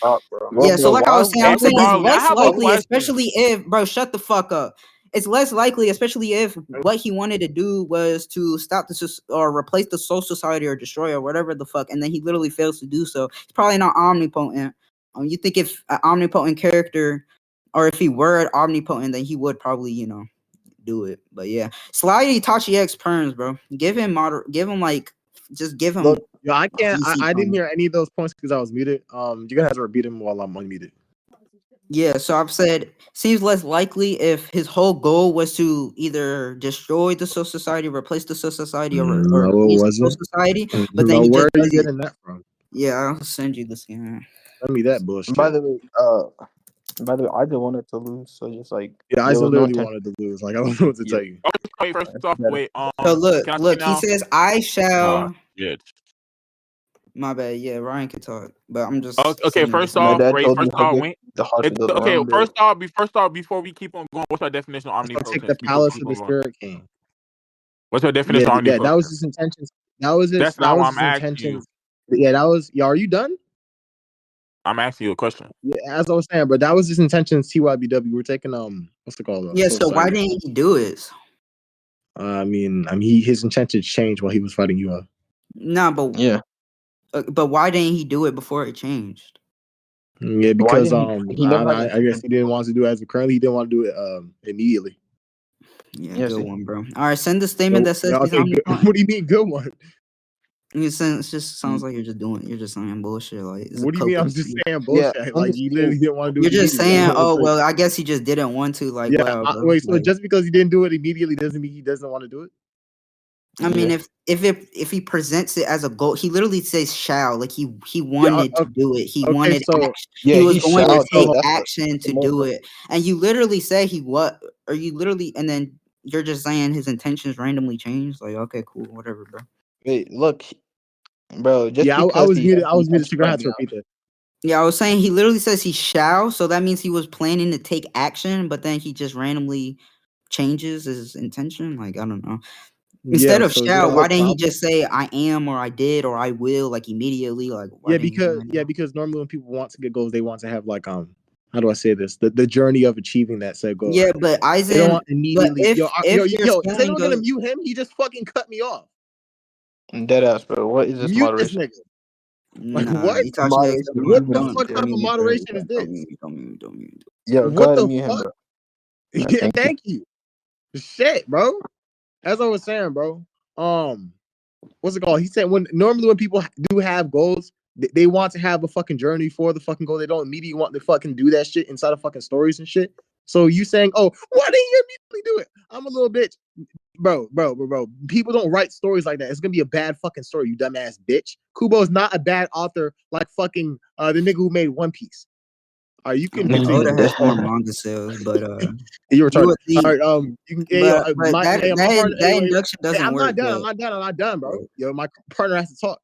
S3: Stop, bro.
S4: Yeah, so like I was saying,
S1: Hey,
S4: I'm saying it's
S1: regardless, I
S4: less
S1: have a
S4: likely,
S1: question.
S4: especially if, bro, shut the fuck up. it's less likely, especially if what he wanted to do was to stop or replace the Soul Society or destroy or whatever the fuck, and then he literally fails to do so. He's probably not omnipotent. You think if an omnipotent character, or if he were omnipotent, then he would probably, do it. But yeah, slide Itachi X perms, bro. Give him just give him
S2: Look, yo, I can't.
S4: DC
S2: I didn't
S4: perms.
S2: hear any of those points because I was muted. You're gonna have to repeat them while I'm unmuted.
S4: Yeah, so I've said seems less likely if his whole goal was to either destroy the Soul Society, replace the Soul Society, or
S2: No, it
S4: defeat the Soul
S2: wasn't.
S4: Society. But then
S2: No,
S4: he
S2: where
S4: just
S2: are you
S4: does it.
S2: getting that from?
S4: Yeah, I'll send you this. Yeah.
S2: Send me that
S3: By
S2: bullshit.
S3: the way, I just wanted to lose, so just like
S2: Yeah, I
S3: there
S2: just
S3: was no
S2: literally
S3: intention.
S2: wanted to lose. Like I don't know what to
S3: Yeah,
S2: tell you.
S1: Wait, first off,
S3: better.
S1: wait.
S4: So
S1: Can I speak
S4: look. He
S1: now?
S4: says, "I
S1: Oh,
S4: shall."
S1: shit.
S4: My bad. Yeah, Ryan can talk, but I'm
S1: Okay,
S4: just
S1: okay,
S4: sending this
S1: first
S3: My
S4: now.
S1: off,
S3: dad
S1: wait,
S3: told me
S1: first
S3: hug
S1: off,
S3: it,
S1: wait.
S3: the heart of the
S1: Okay,
S3: round it.
S1: first off, before we keep on going, what's our definition of
S2: It's gonna take the
S1: omnipotence? Before we
S2: palace
S1: keep
S2: of the
S1: on going,
S2: spirit king.
S1: what's your
S2: Yeah,
S1: definition of
S2: that was
S1: omnipotence?
S2: his intentions. That was his.
S1: That's
S2: That
S1: not what
S2: was
S1: I'm
S2: his
S1: asking you.
S2: intentions. Yeah, that was. Yeah, are you done?
S1: I'm asking you a question.
S2: Yeah, as I was saying, but that was his intentions. TYBW. We're taking what's it called?
S4: Yeah.
S2: Soul
S4: So why
S2: Society.
S4: didn't he do it?
S2: I mean, his intentions changed while he was fighting you.
S4: Nah,
S3: Yeah.
S4: but why didn't he do it before it changed?
S2: Yeah,
S3: Why
S2: because
S3: didn't he never had
S2: I guess
S3: intention.
S2: he didn't want to do it as of currently. He didn't want to do it immediately.
S4: Yeah,
S3: Yeah,
S4: good
S3: see?
S4: one, bro. All right, send the statement that says he's
S2: Okay, good.
S4: omnipotent.
S2: What do you mean, good one?
S4: It just sounds like you're just saying bullshit. Like it's a
S2: What do you mean? I'm
S4: copious.
S2: just saying
S3: Yeah,
S2: bullshit.
S3: I'm
S2: Like
S3: just
S2: you
S3: saying,
S2: literally didn't want to do
S4: You're
S2: it
S4: just
S2: immediately. I don't
S4: saying,
S2: know what to
S4: oh
S2: tell you.
S4: well, I guess he just didn't want to. Like,
S2: Yeah.
S4: wow, bro.
S2: Wait. So
S4: Like,
S2: just because he didn't do it immediately doesn't mean he doesn't want to do it?
S4: I mean,
S3: yeah.
S4: if he presents it as a goal, he literally says shall. Like he
S2: Yeah.
S4: wanted to do it. He
S2: Okay.
S4: wanted
S2: So
S4: action.
S3: Yeah,
S4: He was
S3: he
S4: going
S2: wait.
S4: to
S3: shall
S2: So
S3: do.
S4: take
S3: That's
S4: action
S3: the
S4: to
S3: most
S4: do it. And you literally say he what? Or you literally and then you're just saying his intentions randomly changed. Like, okay, cool, whatever, bro.
S3: wait, look, bro, just
S2: yeah, I
S3: because
S2: was
S3: he
S2: muted.
S3: has
S2: I
S3: the
S2: was muted.
S3: intention
S2: So you're gonna
S3: right
S2: have to
S3: now.
S2: repeat that.
S4: Yeah, I was saying he literally says he shall, so that means he was planning to take action, but then he just randomly changes his intention. Like, I don't know. Instead
S2: Yeah.
S4: of
S2: So is
S4: shall,
S2: that a
S4: why didn't he
S2: problem?
S4: just say I am or I did or I will like immediately? Like, why didn't he do that?
S2: Because normally when people want to get goals, they want to have like how do I say this? The journey of achieving that said goal.
S4: Yeah, but
S2: They don't
S4: Aizen,
S2: want
S4: but
S2: immediately.
S4: if you're
S2: Is
S4: saying
S2: anyone gonna
S4: those,
S2: mute him? He just fucking cut me off.
S3: Dead ass, bro. What is this
S2: Mute this
S3: moderation?
S2: nigga. Like
S4: nah,
S2: what?
S4: Itachi X,
S3: Moderation,
S2: What
S3: mute
S2: the
S3: him.
S2: fuck
S3: Yeah,
S2: type of
S3: mute him.
S2: moderation is this?
S4: don't mute.
S3: Yo, go
S2: What
S3: ahead and
S2: the
S3: mute him,
S2: fuck?
S3: bro.
S2: Yeah,
S3: Thank you.
S2: thank you. Shit, bro. As I was saying, bro. What's it called? He said when people do have goals, they want to have a fucking journey for the fucking goal. They don't immediately want to fucking do that shit inside of fucking stories and shit. So you saying, oh, why didn't you immediately do it? I'm a little bitch. Bro. People don't write stories like that. It's gonna be a bad fucking story, you dumbass bitch. Kubo is not a bad author like fucking the nigga who made One Piece. All right, you can
S4: I would
S2: continue,
S4: have
S2: bro.
S4: had more manga sales, but
S2: You're
S4: you
S2: retarded.
S4: would
S2: All
S4: think,
S2: right, you can. Hey, yo,
S4: but that
S2: my partner.
S4: that
S2: Hey,
S4: induction doesn't
S2: I'm
S4: work.
S2: not done.
S4: But
S2: I'm not done, bro. Yo, my partner has to talk.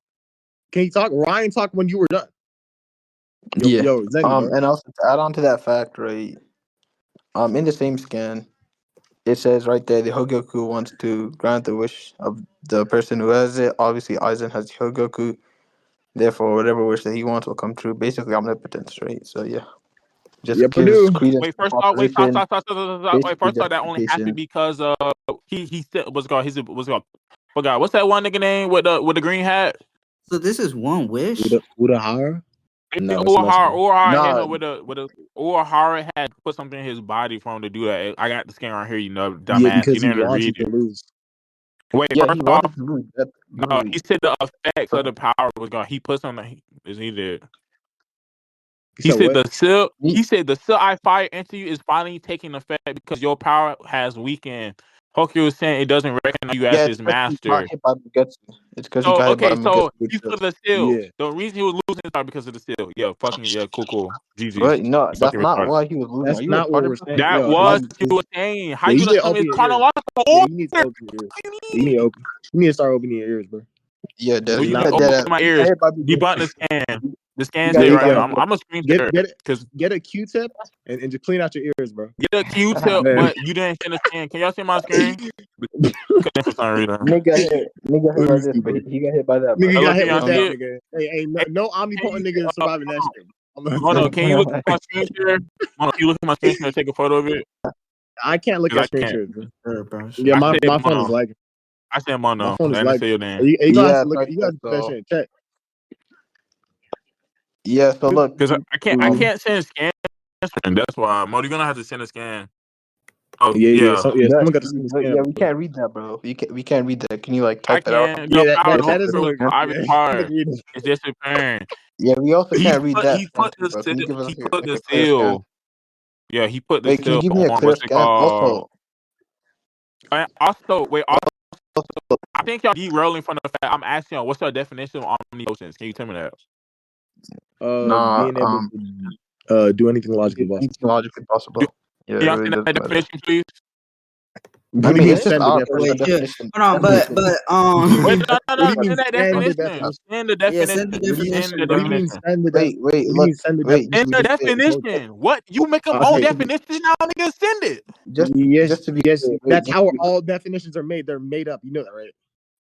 S2: Can you talk? Ryan, talk when you were done.
S3: Yeah.
S2: Zeni, bro.
S3: And also to add on to that fact, right? In the same scan, it says right there the Hogoku wants to grant the wish of the person who has it. Obviously, Aizen has Hogoku. Therefore, whatever wish that he wants will come true. Basically, omnipotence, right? So yeah, just
S2: Yep, I
S3: gives
S2: do.
S3: credence
S1: Wait,
S3: to the
S1: first off, wait, stop,
S3: proposition.
S1: stop, stop, stop, stop, stop. Wait,
S3: Basically,
S1: first off, that only happened
S3: justification.
S1: because he said what's it called what's it called? Forgot what's that one nigga name with the green hat?
S4: so this is one wish.
S2: Udahara? No, it's multiple.
S1: Urahara hit
S3: Nah,
S1: him with a Urahara had put something in his body for him to do that. I got the scan right here,
S2: Yeah,
S1: dumbass. You
S2: because he
S1: didn't read
S2: wanted to
S1: it.
S2: lose.
S1: Wait,
S3: yeah, he
S1: first off,
S3: wanted to lose. That's
S1: no,
S3: literally.
S1: he said the effects of the power was gone. He put something. Is he did?
S2: He
S1: He
S2: said
S1: said
S2: what?
S1: the seal.
S3: He,
S1: He said the seal I fire into you is finally taking effect because your power has weakened. Hoki was saying it doesn't recognize you as
S3: yeah, it's
S1: his
S3: because he got
S1: master.
S3: hit by Mugetsu. It's because he
S1: So
S3: got hit by
S1: okay, so
S3: Mugetsu with
S1: he
S3: the.
S1: for the seal.
S2: Yeah.
S1: The reason he was losing is not because of the seal. Yeah, fucking yeah, cool. GG's.
S3: What? No,
S1: You
S3: that's
S1: fucking
S3: not
S1: retarded.
S3: why he was losing.
S2: That's
S3: Are you
S2: not what
S3: retarded,
S2: we're
S3: bro?
S2: saying.
S1: That
S2: Yo,
S1: was what you were saying. How
S2: yeah,
S1: you
S2: you need
S1: gonna
S2: to
S1: tell me
S2: open
S1: it's
S2: your ears.
S1: chronological
S2: Yeah,
S1: order?
S2: you need to
S1: What
S2: open your ears.
S1: you
S2: Yeah,
S1: mean?
S2: you need to start opening your ears, bro.
S3: Yeah,
S2: This
S1: Well,
S2: is
S3: Dead.
S1: you
S3: He
S1: need to
S2: not
S3: got
S1: open
S3: dead
S2: cool.
S3: ass.
S1: my
S3: He got
S1: ears.
S3: hit by
S1: Debunk
S3: Mugetsu.
S1: the scan. The
S3: He
S1: scan
S3: got
S1: say
S3: hit
S2: Hey,
S1: right
S3: by
S1: here.
S2: yo,
S1: I'm a
S3: Mugetsu.
S1: screen
S2: get
S1: share
S2: get it,
S1: because
S2: get a Q-tip and just clean out your ears, bro.
S1: get a Q-tip,
S2: Man.
S1: but you didn't send a scan. Can y'all see my screen? For some reason.
S3: Nigga hit
S2: Let
S3: by
S2: me
S3: this,
S2: see,
S3: but
S2: bro.
S3: he got hit by that, bro.
S2: Nigga
S1: Hello,
S2: got
S1: can
S2: hit
S1: y'all
S2: with
S3: Calm
S1: see
S2: that,
S3: down.
S1: it?
S2: nigga. Hey,
S1: Hey,
S2: no
S1: can you?
S2: omnipotent nigga is surviving that shit. I'm not
S1: Mono,
S2: telling
S1: can you look at my screen share? Mono, can you look at my screen share and take a photo of it?
S2: I can't look
S1: 'Cause
S2: at
S1: I can't.
S2: screenshots. Bro.
S4: Sure, bro. Sure.
S2: Yeah,
S1: I
S2: my
S1: said
S2: phone is
S1: mono.
S2: lagging.
S1: I said
S2: My
S1: mono.
S2: phone
S1: I
S2: is
S1: didn't say
S2: lagging.
S1: your name.
S2: You gonna have
S3: Yeah,
S2: to look.
S3: so I
S2: You gotta
S3: said
S2: put that
S3: so.
S2: shit in check.
S3: Yeah, so look,
S1: Because I
S3: um,
S1: can't send scan, and that's why Mo, you're gonna have to send a scan. Oh
S2: Yeah,
S1: yeah,
S2: someone got to send the scan.
S3: we can't read that, bro. We can't read that. Can you like
S1: I
S3: type that out?
S1: can. The
S2: Yeah,
S1: power
S3: Wait,
S2: that
S1: to
S2: doesn't
S1: your
S2: look.
S1: private
S2: Yeah,
S1: part is disappearing.
S3: Yeah, we also can't read that
S1: He
S3: scan
S1: put
S3: too, bro. Can you give us
S1: he put
S3: like
S1: the
S3: a clear scan?
S1: seal. Yeah, he put the
S3: Wait, can you
S1: seal
S3: give me a
S1: on
S3: clear
S1: what's it
S3: scan?
S1: called.
S3: Also,
S1: And also, wait. Also, I think y'all derailing from the fact I'm asking y'all what's the definition of omnipotence. Can you tell me that?
S3: nah,
S2: being able to do anything logically possible.
S3: anything logically
S1: Do
S3: possible. Yeah, it
S1: y'all
S3: really
S1: send that
S3: doesn't matter.
S1: definition, please?
S2: What
S3: I
S2: do you
S3: mean,
S2: mean
S3: it's just
S2: send the
S3: our personal
S4: Wait,
S2: definition?
S4: sure.
S3: definition.
S4: Hold on, but
S1: Wait, no, no,
S2: What do
S1: no.
S2: you mean
S1: Send that
S2: send the
S1: definition.
S2: definition?
S1: Send the
S4: yeah, send the
S1: definition.
S2: What do you mean?
S1: Send the
S4: definition,
S2: What do you
S4: bro.
S2: mean
S1: definition.
S2: send the
S3: Wait,
S2: What do you
S3: look,
S2: mean send the
S3: wait,
S2: definition?
S1: Send
S2: We
S1: the
S2: just say no text.
S1: definition. What you make up own
S2: Okay.
S1: definition now, nigga? Send it.
S2: Yes,
S3: just to be
S2: yes.
S3: clear, wait,
S2: That's how all definitions are made. They're made up. You know that, right?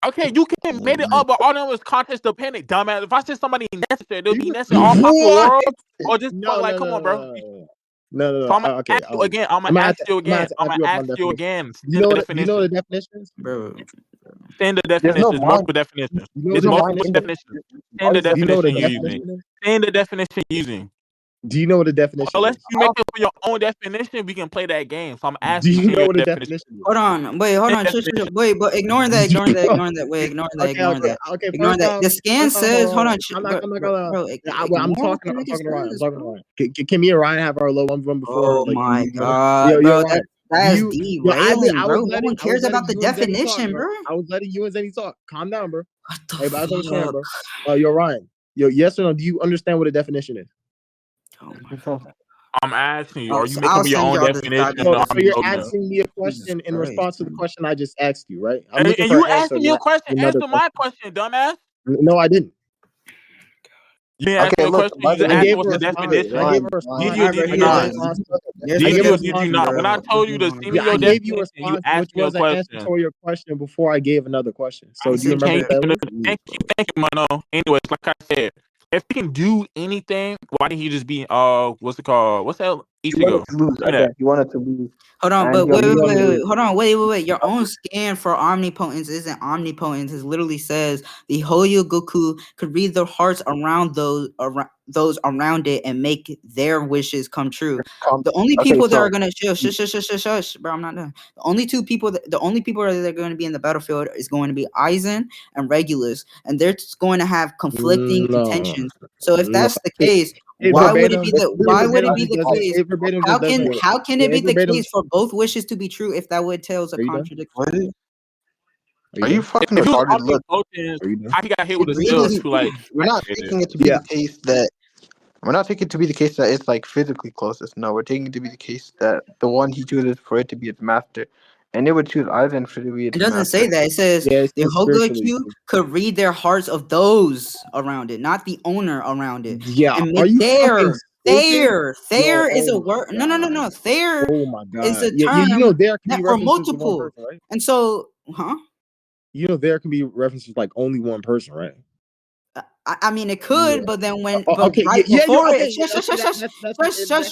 S1: Okay, you can make it up, but all of them is context dependent, dumbass. If I say somebody necessary, they'll be
S2: You-
S1: necessary all possible
S2: What?
S1: worlds, or just
S2: No,
S1: like,
S2: no,
S1: come
S2: no,
S1: on, bro.
S2: no, no, no,
S1: So
S2: no.
S1: I'm gonna
S2: Okay.
S1: ask you again. I'm gonna
S2: I'm gonna have
S1: ask
S2: to.
S1: you
S2: I'm gonna have
S1: again.
S2: to
S1: I'm
S2: F
S1: gonna
S2: you up
S1: ask
S2: on
S1: you
S2: definition.
S1: again.
S2: You
S1: Send
S2: know
S1: the
S2: what? You know
S1: definition.
S2: the definitions.
S4: Bro.
S1: Send the
S3: there's no
S1: definitions.
S3: line.
S1: Multiple definitions.
S2: You know
S1: It's
S2: the
S1: multiple
S2: definition.
S1: definitions. Send the
S2: Do you know what
S1: definition
S2: a
S1: you're using.
S2: definition is?
S1: Send the definition you're using.
S2: Do you know what a definition
S1: Unless
S2: is?
S1: you make up your own definition, we can play that game. So I'm
S2: Do
S1: asking you,
S2: you
S1: send
S2: know
S1: your
S2: what a
S1: definition.
S2: definition is?
S4: Hold on, wait, hold
S1: Send
S4: on,
S1: definition.
S4: wait, but ignoring that,
S2: Do you know?
S4: wait, ignoring that,
S2: Okay,
S4: ignoring that,
S2: okay.
S4: ignoring that. The scan says,
S2: Hold
S4: hold on,
S2: on. I'm not gonna.
S4: bro,
S2: I'm
S4: ignore what
S2: talking.
S4: the
S2: I'm
S4: nigga
S2: talking to Ryan. I'm
S4: says,
S2: talking to
S4: bro.
S2: Ryan. Can me and Ryan have our little one before?
S4: Oh
S2: Like,
S4: my
S2: yo,
S4: god,
S2: yo,
S4: bro,
S2: Ryan.
S4: that's
S2: Yo,
S4: derailing,
S2: I
S4: bro.
S2: was
S4: No
S2: letting
S4: one cares about the
S2: you and Zenny talk,
S4: definition,
S2: bro.
S4: bro.
S2: I was letting you and Zenny talk. Calm down, bro.
S4: What the
S2: Hey, but I don't understand,
S4: fuck?
S2: bro. Yo, Ryan. Yo, yes or no? Do you understand what a definition is?
S4: Oh my.
S1: I'm asking you, are you making
S4: I'll
S1: up your
S4: send
S1: own
S4: y'all this
S1: definition
S2: So,
S1: of
S4: document,
S2: so you're
S1: omnipotence?
S4: bro.
S2: asking me a
S4: Jesus
S2: question in
S4: Christ,
S2: response to the
S4: man.
S2: question I just asked you, right? I'm
S1: And
S2: looking for
S1: you
S2: an answer
S1: asking me a
S2: to
S1: question,
S2: another
S1: answer my
S2: question.
S1: question, dumbass.
S2: No, I didn't.
S1: You didn't ask
S3: Okay,
S1: me a
S3: look,
S1: question.
S3: by
S1: You
S3: the
S1: just
S2: I
S3: way,
S1: asked me
S2: gave a
S1: what's the
S2: response. I
S1: definition.
S2: gave a
S1: Did
S2: response.
S1: you or
S4: Alright, bro,
S1: did you
S2: Here's the
S1: not?
S2: response to the
S4: here's
S1: Did
S2: I
S4: the
S2: gave
S1: you
S2: a
S1: or did you
S2: response to the
S1: not? When I
S4: definition,
S2: question.
S4: bro.
S1: told you to send me
S2: Yeah,
S1: your
S2: I gave you a
S1: definition, you
S2: response,
S1: asked
S2: which
S1: me a
S2: was an answer
S1: question.
S2: to your question before I gave another question. So
S1: I
S2: do you
S1: said,
S2: remember
S1: can
S2: what that was?
S1: thank you, Mano. Anyways, like I said, if he can do anything, why didn't he just be what's it called? What's that?
S3: he wanted
S1: Ichigo.
S3: to lose.
S1: Give me
S3: Okay,
S1: that.
S3: he wanted to lose,
S4: Hold on,
S3: and
S4: but
S3: he
S4: wait,
S3: only
S4: hold on, wait. Your own scan for omnipotence isn't omnipotence. It literally says the Goku could read the hearts around those around it and make their wishes come true. The only
S3: Okay,
S4: people that are
S3: so
S4: gonna shush, bro. I'm not done. The only people that are going to be in the battlefield is going to be Aizen and Regulus, and they're just going to have conflicting
S2: No,
S4: intentions. So if
S2: no.
S4: that's the case,
S2: It
S4: why would it
S2: verbatim.
S4: be the
S2: It
S4: why would it
S2: verbatim
S4: be
S2: just
S4: the
S2: doesn't.
S4: case?
S2: It verbatim just doesn't.
S4: How can
S2: Yeah,
S4: it be
S2: it
S4: the
S2: verbatim.
S4: case for both wishes to be true if that would tell us a
S2: Are you done?
S4: contradiction?
S3: are you fucking
S1: If he was
S3: retarded? Look,
S1: omnipotent,
S2: Are you done?
S1: how he got hit with
S3: it's
S1: a seal
S3: physically.
S1: to like
S3: We're not
S1: activate it?
S3: taking it to be
S2: Yeah.
S3: the case that we're not taking it to be the case that it's like physically closest. No, we're taking it to be the case that the one he chooses for it to be its master, and it would choose Aizen for it to be
S4: It
S3: its
S4: doesn't say
S3: master.
S4: that. It says
S2: Yeah,
S4: the
S2: it's spiritually.
S4: Q could read their hearts of those around it, not the owner around it,
S2: Yeah.
S4: and
S2: Are
S4: make
S2: you fucking stupid?
S4: There is
S2: Oh
S4: a
S2: my
S4: word. No.
S2: god.
S4: There
S2: Oh my
S4: is
S2: god.
S4: a
S2: Yeah,
S4: term
S2: you know there can be
S4: that for
S2: references to one
S4: multiple,
S2: person, right?
S4: and so, huh?
S2: You know there can be references like only one person, right?
S4: I mean, it
S2: Yeah.
S4: could, but then
S2: Okay. Yeah.
S4: right
S2: Yeah. Yo.
S4: before it,
S2: Okay. Okay. That's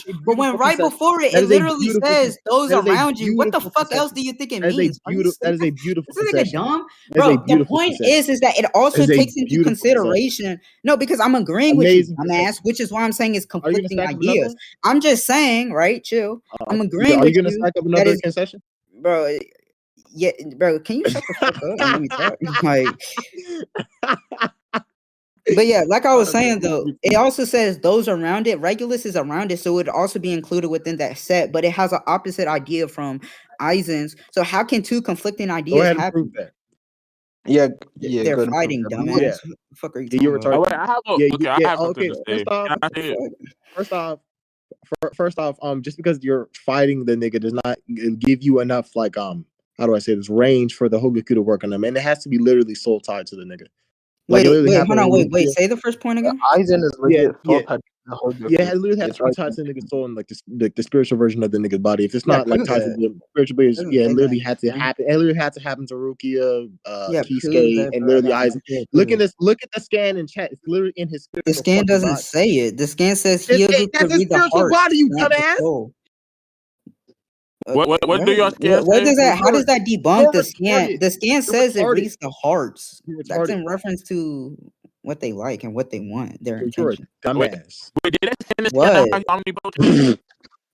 S2: a
S4: But when
S2: beautiful
S4: right
S2: concession.
S4: before it,
S2: That
S4: it
S2: is a
S4: literally
S2: beautiful.
S4: says those
S2: That is a
S4: around you. What the
S2: beautiful
S4: fuck else
S2: concession.
S4: do you think it
S2: That is a
S4: means? Are you
S2: beautiful. That is a
S4: Is
S2: beautiful
S4: this nigga
S2: concession.
S4: dumb?
S2: That is a
S4: Bro, the
S2: beautiful
S4: point
S2: concession.
S4: is that it
S2: That
S4: also
S2: is a
S4: takes into
S2: beautiful concession.
S4: consideration. No, because I'm agreeing with you,
S2: Amazing
S4: dumbass,
S2: concession.
S4: which is why I'm saying it's
S2: Are you gonna
S4: conflicting
S2: stack up another
S4: ideas.
S2: one?
S4: I'm just saying, right? Chill. I'm agreeing
S2: Are you
S4: with
S2: gonna
S4: you.
S2: stack up
S4: That
S2: another
S4: is,
S2: concession?
S4: bro. Yeah, bro. Can you shut the fuck up and let me talk? Like, but yeah, like I was saying though, it also says those around it. Regulus is around it, so it would also be included within that set. But it has an opposite idea from Aizen's. So how can two conflicting
S2: Go
S4: ideas
S2: ahead and prove
S4: happen?
S2: that.
S3: Yeah,
S4: They're
S3: good.
S4: fighting,
S2: Yeah.
S4: dumbass. What the fuck are you
S2: Yeah,
S4: talking
S2: you're
S4: about?
S2: retarded.
S1: Oh wait, I have
S2: Yeah,
S1: I
S2: yeah.
S1: have something
S2: Okay.
S1: to say. Can I say it?
S2: First off, just because you're fighting the nigga does not give you enough like how do I say this range for the Hogaku to work on them, and it has to be literally soul tied to the nigga. Like it literally
S4: Hold
S2: happened
S4: on,
S2: when
S4: wait. Say the first point again.
S3: Aizen is
S2: yeah,
S3: legit soul type the whole
S2: yeah,
S3: Goku.
S2: it literally has
S3: It's
S2: to be
S3: right.
S2: tied to the nigga's soul and like the spiritual version of the nigga's body. If it's
S4: Yeah,
S2: not like
S4: prove
S2: tied to
S4: that.
S2: the spiritual bodies, yeah, it literally had to
S4: Exactly.
S2: happen. It literally had to happen to Rukia,
S4: Yeah, prove
S2: Kisuke,
S4: that,
S2: and
S4: bro.
S2: literally
S4: Like,
S2: Aizen.
S4: yeah,
S2: Look
S4: prove
S2: at
S4: it.
S2: this. Look at the scan in chat. It's literally in his
S4: The
S2: spiritual
S4: scan
S2: fucking
S4: doesn't
S2: body.
S4: say it. The scan says Hyogu
S2: That's
S4: could
S2: his
S4: read the
S2: spiritual
S4: heart,
S2: body, you
S4: not the
S2: dumbass.
S4: soul.
S1: What do your scan
S4: What
S1: say?
S4: does that? How does that debunk the
S2: You're
S4: scan?
S2: retarded.
S4: The scan
S2: You're
S4: says it
S2: retarded.
S4: reads the hearts.
S2: You're
S4: That's
S2: retarded.
S4: in reference to what they like and what they want, their
S2: You're a
S4: intention.
S2: dumbass.
S1: Wait, did they send the scan
S4: What?
S1: out omnipotent?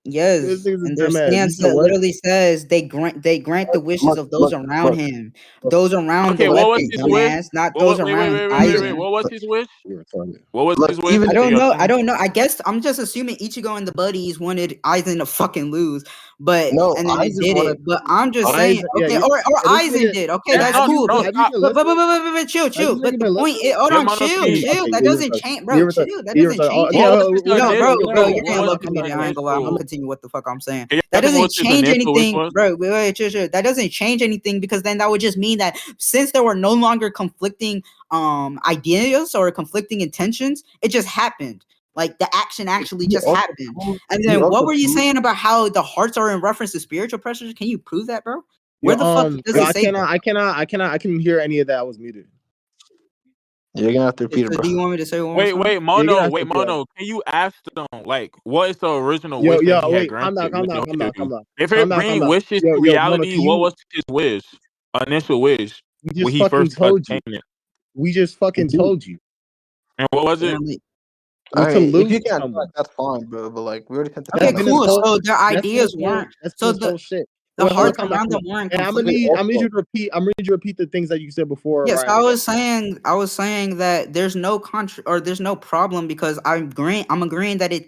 S2: This
S4: Yes,
S2: nigga's a
S4: and their
S2: dumbass. You
S4: stance
S2: said
S4: that
S2: what?
S4: literally says they grant the wishes of those around him, those around the
S1: Okay, what was
S4: weapon,
S1: his wish?
S4: dumbass, not those around
S1: Wait.
S4: Aizen.
S1: What was his wish?
S2: You're retarded.
S1: What was
S3: Look,
S1: his wish?
S3: even
S4: I
S3: if
S1: Do
S4: don't
S1: your
S4: know. I
S1: scan?
S4: don't know. I guess I'm just assuming Ichigo and the buddies wanted Aizen to fucking lose, but
S3: no,
S4: and then
S3: I
S4: they
S3: just
S4: did
S3: wanted
S4: it. But I'm just
S2: I
S4: saying,
S2: yeah,
S4: okay,
S2: you
S4: or
S2: this
S4: Aizen
S2: nigga
S4: did. Okay,
S1: And
S4: that's
S1: no,
S4: cool.
S1: no,
S2: have you
S1: stop.
S2: been listening?
S4: Chill,
S2: Have
S4: chill.
S2: this
S4: But
S2: nigga
S4: the
S2: been
S4: point,
S2: listening?
S4: hold
S1: You're
S4: on,
S1: mono
S4: chill,
S1: P.
S4: chill.
S2: Okay,
S4: That
S2: you're
S4: doesn't
S2: retarded.
S4: change, bro.
S2: You're retarded.
S4: Chill. That
S2: You're
S4: doesn't
S2: retarded.
S4: change
S1: What
S2: Okay,
S1: was
S4: anything.
S1: his
S4: No, bro,
S1: initial?
S4: bro, you're
S1: What
S4: gonna
S1: was
S4: low
S1: his
S4: key me. I ain't gonna lie. I'm gonna
S1: initial?
S4: continue what the fuck I'm saying.
S1: Can you
S4: That
S1: tell me
S4: doesn't
S1: what his
S4: change
S1: initial wish
S4: anything,
S1: was?
S4: bro. Wait, chill. That doesn't change anything because then that would just mean that since there were no longer conflicting ideas or conflicting intentions, it just happened. Like the action actually just happened. And
S3: he
S4: then what
S3: also
S4: were you
S3: proved
S4: saying about how the hearts are in reference to spiritual pressures? Can you prove that, bro?
S2: yo,
S4: Where the fuck does
S2: yo,
S4: it say that?
S2: I couldn't hear any of that. I was muted.
S3: you're gonna have to repeat it,
S4: So
S3: bro.
S4: do you want me to say it one more time?
S2: Yeah, you're gonna have to repeat that.
S1: Mono. Can you ask them like what is the original
S2: Yo,
S1: wish that he had
S2: wait, calm down,
S1: granted?
S2: calm
S1: When
S2: down, calm down, calm down,
S1: if
S2: calm
S1: it
S2: down, calm
S1: bring
S2: down.
S1: wishes to
S2: Yo, Mono,
S1: reality, what was his wish? Initial wish
S2: we
S1: when
S2: just
S1: he
S2: fucking
S1: first
S2: told you.
S1: attained it.
S2: We just fucking told you.
S1: And what was it?
S4: Literally.
S2: Well, to
S3: Okay, if
S2: lose
S3: you can't do
S2: someone.
S3: that, that's fine, bro. But like, we already sent the
S2: That's
S4: Okay,
S3: scan
S2: been
S3: out.
S2: his
S4: cool.
S2: whole.
S4: So their
S2: That's been his
S4: ideas
S2: whole.
S4: weren't.
S2: That's been
S4: So
S2: his whole shit.
S4: the
S2: Wait, hold on,
S4: hearts
S2: calm down,
S4: around
S2: calm
S4: them
S2: down.
S4: weren't
S2: And
S4: conflicting.
S2: I'm gonna need you to repeat. I'm gonna need you to repeat the things that you said before,
S4: Yes,
S2: Ryan.
S4: I was saying that there's no there's no problem because I'm agreeing that it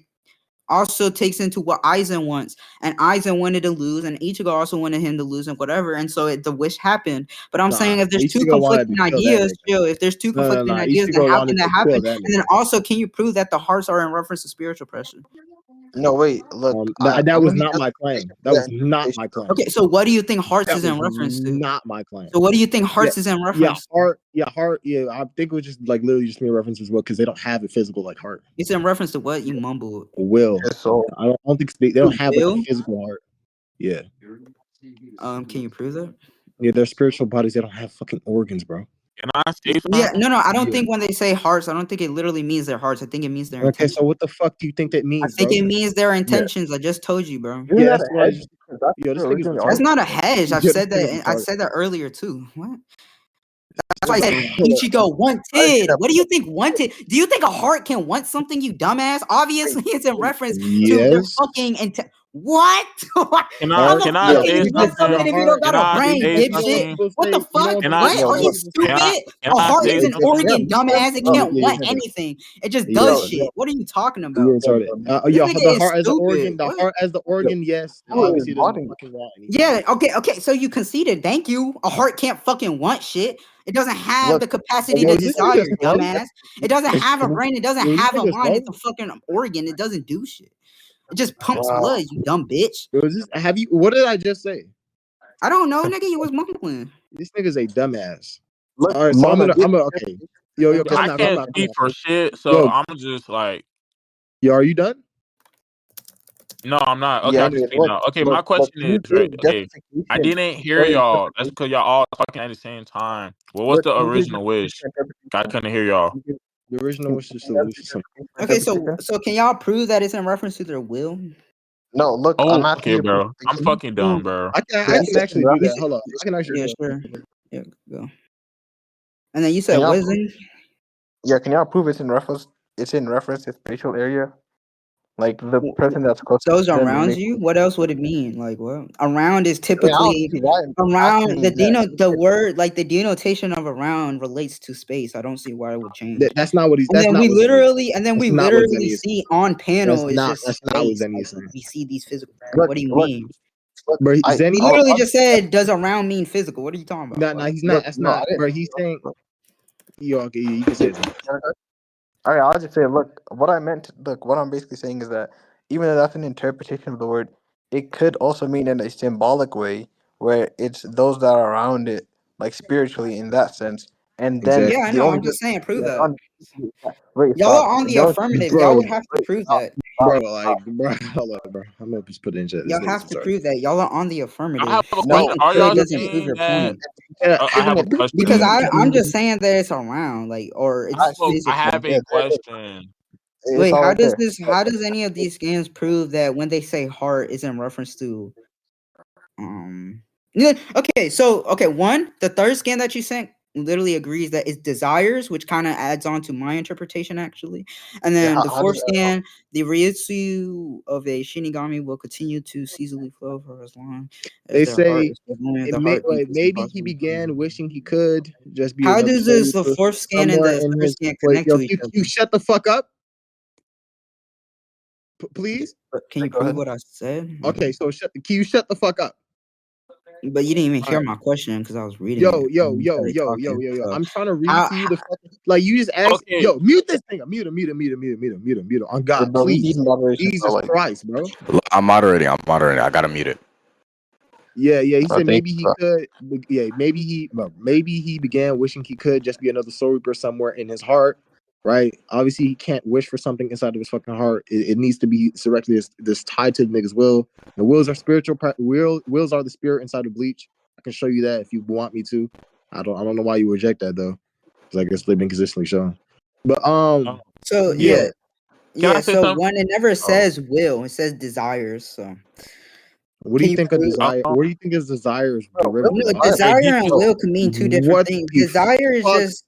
S4: also takes into what Aizen wants, and Aizen wanted to lose, and Ichigo also wanted him to lose, and whatever, and so the wish happened. But I'm
S2: Nah,
S4: saying if there's two
S2: Ichigo wanted
S4: conflicting
S2: to kill that
S4: ideas,
S2: nigga.
S4: if there's two
S2: No,
S4: conflicting ideas, then
S2: Ichigo
S4: how can
S2: wanted
S4: that
S2: to
S4: happen?
S2: kill that
S4: And then
S2: nigga.
S4: also, can you prove that the hearts are in reference to spiritual pressure?
S3: No, wait, look,
S2: That
S3: I'm
S2: was
S3: gonna need
S2: not my claim.
S3: justification
S2: That
S3: for
S2: was
S3: that
S2: not
S3: interpretation.
S2: my claim.
S4: Okay, so what do you think hearts
S2: That
S4: is
S2: was
S4: in reference to?
S2: not my claim.
S4: So what do you think
S2: Yeah,
S4: hearts is in reference to?
S2: heart. Yeah, I think it was just like literally just me reference as well because they don't have a physical like heart.
S4: It's in reference to what you mumbled.
S2: Will.
S3: Yeah, so
S2: I don't think they don't have like a
S4: Will?
S2: physical heart. Yeah,
S4: Can you prove that?
S2: yeah, they're spiritual bodies. They don't have fucking organs, bro.
S1: Can I say
S4: Yeah,
S1: something?
S4: no, I don't
S2: Yeah.
S4: think when they say hearts, I don't think it literally means their hearts. I think it means their
S2: Okay,
S4: intentions.
S2: so what the fuck do you think that
S4: I
S2: means,
S4: think
S2: bro?
S4: it means their intentions. I just told you, bro.
S3: isn't
S2: Yeah,
S3: that
S2: that's
S3: a
S2: what I
S3: hedge?
S2: just.
S3: Because that's
S2: Yo, this
S3: your
S2: nigga's
S3: originally
S4: That's
S2: retarded.
S4: not a hedge.
S2: Yo, this nigga's
S4: I
S2: retarded.
S4: said that earlier too. What? That's
S2: Yo,
S4: why I said
S2: hold up.
S4: Ichigo
S3: I didn't say
S4: wanted.
S3: that.
S4: What do you think wanted? Do you think a heart can want something, you dumbass? Obviously, it's in reference to their
S2: Yes.
S4: fucking what? How
S2: Heart.
S4: the
S1: Can I
S4: fuck
S2: Yo,
S4: can
S1: say
S4: you want
S2: the
S4: something
S1: something?
S4: if you don't
S2: heart.
S4: got
S1: Can
S4: a
S1: I
S4: brain,
S1: say
S2: You know what
S4: dipshit?
S1: something?
S2: people
S4: What the
S2: say? You know
S4: fuck?
S2: what
S1: Can
S2: people
S1: I
S2: say?
S4: What?
S3: No,
S4: Are you
S3: look,
S4: stupid?
S1: can
S4: A
S1: I
S4: heart
S1: say
S4: is
S2: Yeah,
S4: an
S1: something?
S3: yeah,
S4: organ, dumbass. It
S2: yeah,
S4: can't
S2: you're
S4: want
S2: retarded.
S4: anything. It just
S2: You're
S4: does
S3: yo,
S2: retarded.
S4: shit. What are you talking about?
S2: You're retarded.
S4: This
S2: The
S4: nigga is
S2: heart as the organ.
S4: stupid.
S2: The
S4: What?
S2: heart as the
S3: yo,
S2: organ. Yes,
S3: who is
S2: obviously it doesn't
S3: modding?
S2: fucking want anything.
S4: Yeah, okay. So you conceded. Thank you. A heart can't fucking want shit. It doesn't have
S3: Look,
S4: the capacity
S2: Yo,
S4: to
S2: is this
S4: desire,
S2: nigga slow?
S4: dumbass. It doesn't have a
S3: can
S4: brain. It doesn't
S2: Yo, is
S4: have
S2: this
S4: a
S2: nigga
S4: mind.
S2: slow?
S4: It's a fucking organ. It doesn't do shit. It just pumps
S3: wow.
S4: blood, you dumb bitch.
S2: Yo, is this? Have you? What did I just say?
S4: I don't know, nigga. You was mumbling.
S2: This nigga's a dumbass.
S3: Look,
S2: All right, so
S3: Mona, give
S2: I'm gonna. Okay. Yo, calm
S1: I
S2: down,
S1: can't
S2: calm
S1: speak for
S2: down.
S1: shit, so
S2: Yo,
S1: I'm just like,
S2: yo, are you done?
S3: me.
S1: no, I'm not. Okay,
S3: Yeah,
S1: I can
S3: anyway,
S1: speak now. Okay, my
S3: look,
S1: question
S3: can you
S1: is right.
S3: give
S1: Okay, I
S3: justification
S1: didn't hear
S3: for your
S1: y'all. That's
S3: interpretation?
S1: because y'all all talking at the same time. What was
S3: Look,
S1: the
S3: can you give
S1: original
S3: justification
S1: wish?
S3: for
S1: I
S3: interpretation?
S1: couldn't hear y'all.
S3: Can you give,
S2: The original was just
S3: can
S2: to
S3: you
S2: lose
S3: give
S2: some.
S3: justification for
S4: Okay, so
S3: interpretation?
S4: can y'all prove that it's in reference to their will?
S3: No, look,
S1: Oh,
S3: I'm asking
S1: okay,
S3: you.
S1: bro. I'm
S3: Can you
S1: fucking
S3: prove
S1: dumb, bro.
S3: that
S2: I can
S3: it's in
S2: actually do that.
S3: reference?
S2: Hold up, I can actually
S4: Yeah,
S2: do
S4: sure. Yeah, go. And then you said
S3: Can y'all prove?
S4: wisdom.
S3: Yeah, can y'all prove it's in reference? It's in reference to spatial area, like the person that's closest
S4: Those
S3: to them. It
S4: around
S3: makes.
S4: you. What else would it mean? Like what? Around is
S3: I mean, I don't
S4: typically
S3: see why asking
S4: around
S3: me that.
S4: the word like the denotation of around relates to space. I don't see why it would change.
S2: That's not what he's.
S4: And
S2: That's
S4: then
S2: not
S4: we
S2: what Zenny is saying.
S4: literally
S2: That's not what Zenny is
S4: see
S2: saying.
S4: on panel is just
S2: That's not what
S4: space.
S2: Zenny
S4: Like
S2: is saying.
S4: we see these physical.
S3: Look,
S4: What do you
S3: look,
S4: mean?
S3: look.
S2: Bro,
S3: I,
S4: We
S2: Zenny.
S3: I'll,
S4: literally
S3: I'll,
S4: just said, does around mean physical? What are you talking about?
S2: Nah,
S4: What?
S2: he's not.
S3: look,
S2: That's
S3: no, I
S2: not.
S3: didn't.
S2: Bro, he's saying. Yo, okay, you can say it, Zenny.
S3: All right, I'll just say, look, what I meant, look, what I'm basically saying is that even though that's an interpretation of the word, it could also mean in a symbolic way where it's those that are around it, like spiritually in that sense. And then
S4: Yeah,
S2: Exactly.
S4: I
S3: the
S4: know.
S3: only
S4: I'm just saying, prove that.
S3: wait,
S4: Y'all
S3: stop.
S4: are on the
S3: The only,
S4: affirmative. Y'all
S2: Bro,
S4: would have to
S3: wait,
S4: prove
S3: stop,
S4: that.
S3: stop,
S2: hold up, bro. I'm gonna just put it in chat. This
S4: Y'all
S2: nigga's
S4: have to
S2: retarded.
S4: prove that. Y'all are on the
S1: I have
S4: affirmative.
S1: a
S4: Saying
S1: question.
S3: No,
S4: it
S1: Are
S4: could
S1: y'all
S3: because
S4: doesn't prove
S1: saying
S4: your
S1: that?
S4: point.
S1: I have a
S4: Because
S1: question.
S4: I'm just saying that it's around, like, or it's
S1: I
S4: physical.
S1: have a question.
S3: it's
S4: Wait,
S3: all right there.
S4: how does any of these scans prove that when they say heart is in reference to Yeah, okay, so one, the third scan that you sent literally agrees that it's desires, which kind of adds on to my interpretation actually. And
S3: Yeah,
S4: then the
S3: how does
S4: fourth
S3: that?
S4: scan, the Ryutsu of a Shinigami will continue to seasonally flow for as long as
S2: They
S4: their heart
S2: say
S4: is going.
S2: it
S4: The
S2: may
S4: heartbeat is
S2: maybe he
S4: impossible.
S2: began wishing he could just be
S4: How
S2: another
S4: does
S2: soul
S4: this the
S2: reaper
S4: fourth scan and
S2: somewhere
S4: the
S2: in
S4: third
S2: his.
S4: scan
S2: Wait,
S4: connect
S2: yo,
S4: to each
S2: you
S4: other?
S2: shut the fuck up, please.
S4: Can you
S3: Go
S4: prove
S3: ahead.
S4: what I said?
S2: Okay, so can you shut the fuck up?
S4: But you didn't even
S2: All
S4: hear
S2: right.
S4: my question because I was reading
S2: Yo,
S4: it
S2: yo,
S4: and you
S2: yo,
S4: started
S2: yo, yo,
S4: talking.
S2: yo, yo.
S4: So
S2: I'm trying to read
S4: how,
S2: to you the fucking like you just asked.
S1: Okay.
S2: Yo, mute this thing. Mute him. Mute him. Mute him. Mute him. Mute him. Mute him. Mute him. On
S3: Hey,
S2: God,
S3: bro, we need
S2: please.
S3: moderation, bro.
S2: Jesus
S3: Like,
S2: Christ, bro.
S6: I'm moderating. I gotta mute it.
S2: Yeah, yeah. He
S3: I
S2: said
S3: think
S2: maybe he could. Yeah, maybe he began wishing he could just be another soul reaper somewhere in his heart. Right. Obviously, he can't wish for something inside of his fucking heart. It needs to be directly this tied to the nigga's will. The wills are spiritual. Wills are the spirit inside of Bleach. I can show you that if you want me to. I don't know why you reject that though, because I guess they've been consistently shown. But
S4: so
S2: yeah.
S1: Can I say
S4: so
S1: something?
S4: one, it never
S6: Oh,
S4: says will, it says desires. So
S2: What do
S4: can
S2: you
S4: you
S2: think a
S4: prove?
S2: desire? What do you think is desire's
S3: bro, will
S2: derivative
S4: No,
S2: of?
S3: desire.
S1: Hey,
S4: desire and
S3: Bro,
S4: will can mean two different
S2: What
S4: things.
S2: the
S4: Desire is
S2: fuck?
S4: just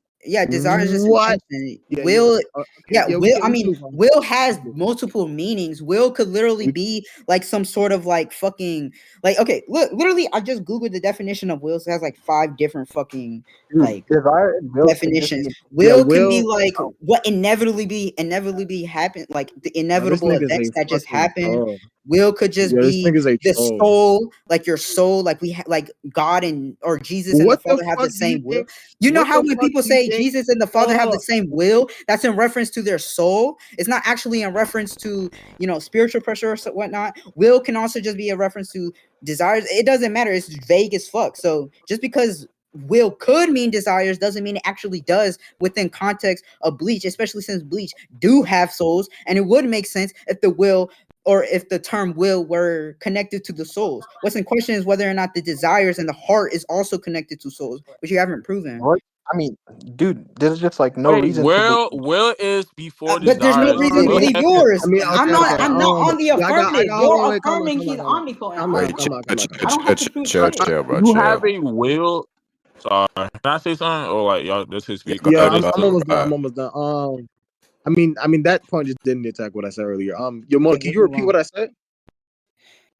S4: desire is just
S2: What?
S4: intention.
S2: Yeah, yeah.
S4: Will,
S2: Okay, yeah.
S4: will. I
S2: We can
S4: mean,
S2: move on.
S4: will has multiple meanings. Will could literally
S2: We,
S4: be like some sort of like fucking like okay. Look, literally, I just googled the definition of will. So it has like 5 different fucking
S3: dude,
S4: like
S3: desire and will can just
S4: definitions.
S3: mean
S2: yeah,
S4: Will can be
S2: Will.
S4: like what inevitably happen, like the
S2: No, this
S4: inevitable
S2: nigga's
S4: events
S2: a
S4: that just
S2: fucking
S4: happen.
S2: troll.
S4: Will could just
S2: Yeah, this
S4: be
S2: nigga's a
S4: the
S2: troll.
S4: soul, like your soul, like like God and or Jesus and the
S2: What the
S4: Father have the
S2: fuck do you
S4: same will.
S2: think?
S4: You know
S2: What
S4: how
S2: the
S4: when
S2: fuck
S4: people
S2: do you
S4: say
S2: think?
S4: Jesus and the Father have the
S2: Oh,
S4: same will, that's in reference to their soul. It's not actually in reference to spiritual pressure or whatnot. Will can also just be a reference to desires. It doesn't matter. It's vague as fuck. So just because will could mean desires doesn't mean it actually does within context of Bleach, especially since Bleach do have souls, and it would make sense if the will or if the term will were connected to the souls. What's in question is whether or not the desires and the heart is also connected to souls, which you haven't proven.
S3: what? I mean, dude, there's just like no
S1: Wait,
S3: reason to believe.
S1: will is before
S4: But there's no
S1: desires.
S2: I
S4: reason to
S1: Will
S2: mean,
S4: believe
S1: has
S2: I
S4: yours.
S2: mean,
S4: I'm
S2: okay,
S4: not.
S2: okay.
S4: I'm not on the
S2: Yeah,
S4: affirmative.
S2: wait,
S4: You're
S2: wait, calm down,
S4: affirming
S2: calm down,
S4: he's
S2: calm down.
S4: omnipotent.
S2: Calm
S4: I'm
S2: down,
S6: wait,
S2: calm
S6: chill,
S2: down,
S4: omnipotent.
S2: calm down, calm
S4: I
S2: down.
S4: don't have to prove shit.
S6: chill, bro,
S1: you have
S6: chill.
S1: a will. Sorry. Can I say something? Or like y'all just to
S6: Yeah,
S1: speak?
S6: go
S2: Yeah,
S1: Or
S6: ahead,
S1: just
S2: I'm
S1: to
S2: almost done. I'm almost done. I mean that point just didn't attack what I said earlier. Yo, Mo,
S4: Okay,
S2: can
S4: let's
S2: you
S4: move
S2: repeat
S4: on.
S2: what I said?